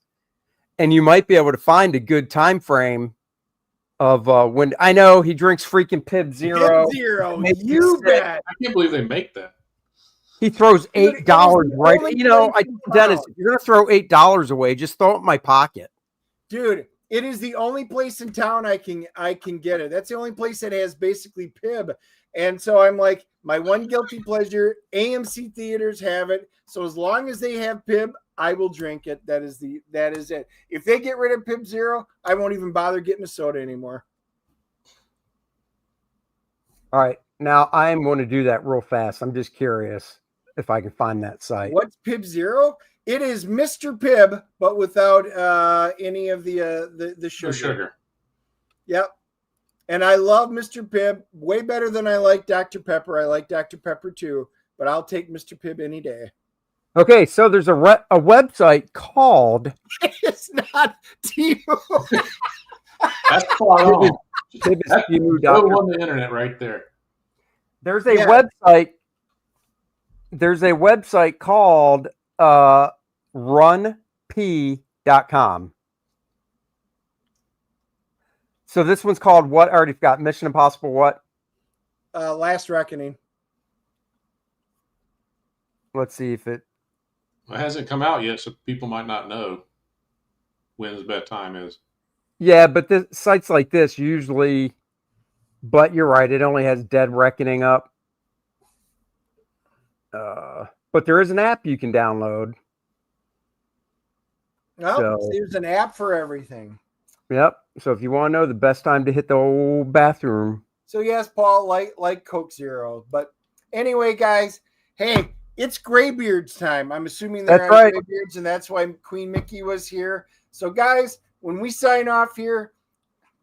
and you might be able to find a good time frame of when. I know he drinks freaking Pib Zero. Pib Zero, you bet. I can't believe they make that. He throws $8 right. You know, Dennis, if you're gonna throw $8 away, just throw it in my pocket. Dude, it is the only place in town I can get it. That's the only place that has basically Pib. And so I'm like, my one guilty pleasure, AMC theaters have it. So as long as they have Pib, I will drink it. That is it. If they get rid of Pib Zero, I won't even bother getting a soda anymore. All right. Now I am going to do that real fast. I'm just curious if I can find that site. What's Pib Zero? It is Mr. Pibb, but without any of the sugar. No sugar. Yep. And I love Mr. Pibb way better than I like Dr. Pepper. I like Dr. Pepper too, but I'll take Mr. Pibb any day. Okay, so there's a website called. It's not Temu. That's far on. That's on the internet right there. There's a website. There's a website called runp.com. So this one's called what? I already forgot. Mission Impossible what? Last Reckoning. Let's see if it hasn't come out yet, so people might not know when the best time is. Yeah, but the sites like this usually, but you're right, it only has Dead Reckoning up. But there is an app you can download. So, there's an app for everything. Yep. So if you want to know the best time to hit the old bathroom. So yes, Paul, like Coke Zero. But anyway, guys, hey, it's Graybeard's time. I'm assuming they're on right. Graybeards, and that's why Queen Mickey was here. So guys, when we sign off here,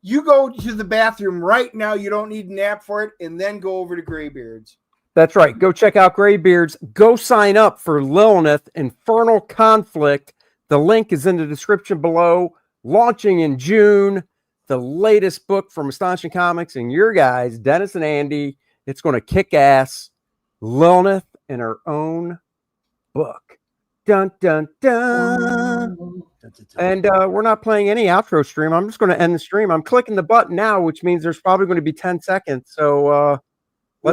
you go to the bathroom right now. You don't need an app for it, and then go over to Graybeards. That's right. Go check out Graybeards. Go sign up for Lilith Infernal Conflict. The link is in the description below. Launching in June, the latest book from Astonishing Comics and your guys, Dennis and Andy. It's going to kick ass. Lilith in her own book. Dun, dun, dun. And we're not playing any outro stream. I'm just going to end the stream. I'm clicking the button now, which means there's probably going to be 10 seconds. So